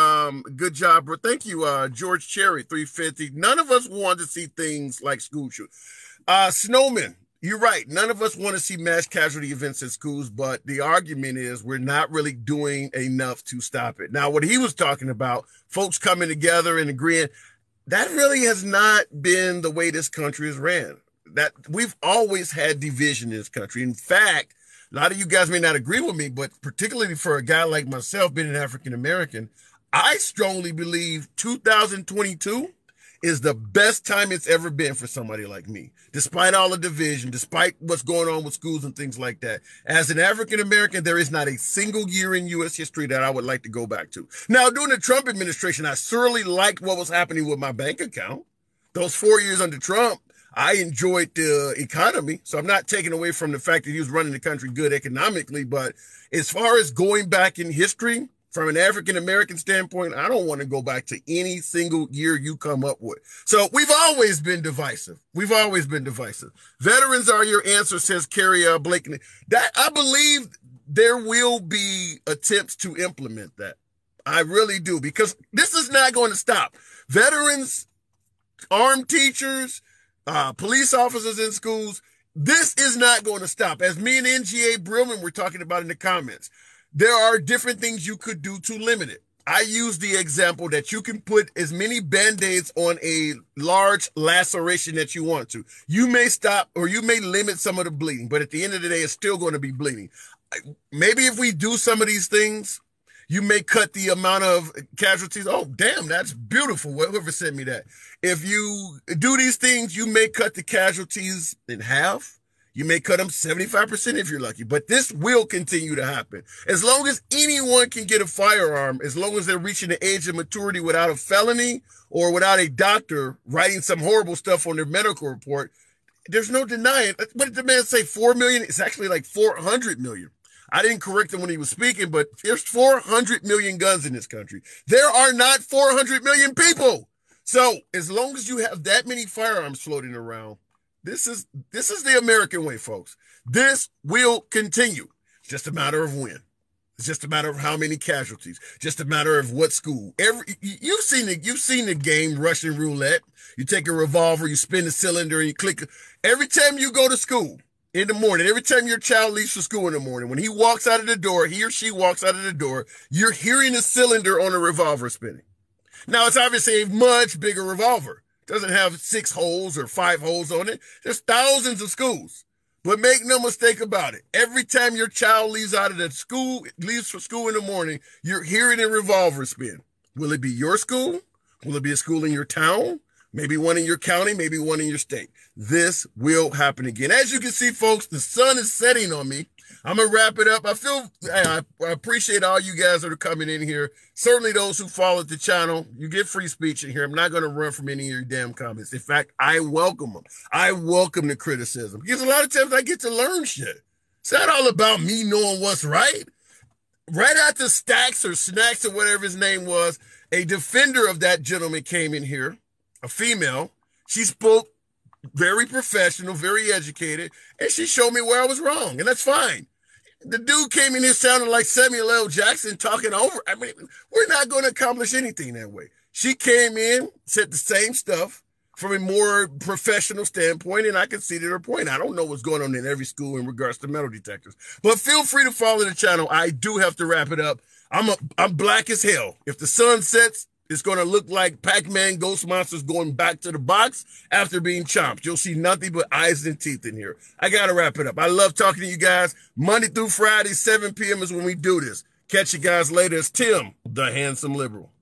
Good job, bro. Thank you, George Cherry, 350. None of us want to see things like school shoot. Snowman, you're right. None of us want to see mass casualty events in schools, but the argument is we're not really doing enough to stop it. Now, what he was talking about, folks coming together and agreeing, that really has not been the way this country is ran. That we've always had division in this country. In fact, a lot of you guys may not agree with me, but particularly for a guy like myself, being an African American, I strongly believe 2022 is the best time it's ever been for somebody like me, despite all the division, despite what's going on with schools and things like that. As an African American, there is not a single year in U.S. history that I would like to go back to. Now, during the Trump administration, I certainly liked what was happening with my bank account. Those 4 years under Trump, I enjoyed the economy, so I'm not taking away from the fact that he was running the country good economically, but as far as going back in history, from an African-American standpoint, I don't want to go back to any single year you come up with. So we've always been divisive. We've always been divisive. Veterans are your answer, says Carrie Blakeney. That I believe there will be attempts to implement that. I really do, because this is not going to stop. Veterans, armed teachers, police officers in schools, this is not going to stop. As me and NGA Brillman were talking about in the comments, there are different things you could do to limit it. I use the example that you can put as many Band-Aids on a large laceration that you want to. You may stop or you may limit some of the bleeding, but at the end of the day, it's still going to be bleeding. Maybe if we do some of these things, you may cut the amount of casualties. Oh, damn, that's beautiful. Whoever sent me that. If you do these things, you may cut the casualties in half. You may cut them 75% if you're lucky, but this will continue to happen. As long as anyone can get a firearm, as long as they're reaching the age of maturity without a felony or without a doctor writing some horrible stuff on their medical report, there's no denying. What did the man say, 4 million? It's actually like 400 million. I didn't correct him when he was speaking, but there's 400 million guns in this country. There are not 400 million people. So as long as you have that many firearms floating around, this is the American way, folks. This will continue. It's just a matter of when. It's just a matter of how many casualties. Just a matter of what school. You've seen the game Russian roulette. You take a revolver, you spin the cylinder, and you click. Every time you go to school in the morning, every time your child leaves for school in the morning, when he walks out of the door, he or she walks out of the door, you're hearing the cylinder on a revolver spinning. Now, it's obviously a much bigger revolver. Doesn't have 6 holes or 5 holes on it. There's thousands of schools. But make no mistake about it. Every time your child leaves for school in the morning, you're hearing a revolver spin. Will it be your school? Will it be a school in your town? Maybe one in your county, maybe one in your state. This will happen again. As you can see, folks, the sun is setting on me. I'm going to wrap it up. I appreciate all you guys that are coming in here. Certainly those who follow the channel. You get free speech in here. I'm not going to run from any of your damn comments. In fact, I welcome them. I welcome the criticism. Because a lot of times I get to learn shit. It's not all about me knowing what's right. Right after Stacks or Snacks or whatever his name was, a defender of that gentleman came in here, a female. She spoke very professional, very educated, and she showed me where I was wrong, and that's fine. The dude came in here sounding like Samuel L. Jackson talking over. I mean, we're not going to accomplish anything that way. She came in, said the same stuff from a more professional standpoint, and I conceded her point. I don't know what's going on in every school in regards to metal detectors, but feel free to follow the channel. I do have to wrap it up. I'm black as hell. If the sun sets, it's going to look like Pac-Man Ghost Monsters going back to the box after being chomped. You'll see nothing but eyes and teeth in here. I got to wrap it up. I love talking to you guys. Monday through Friday, 7 p.m. is when we do this. Catch you guys later. It's Tim, the Handsome Liberal.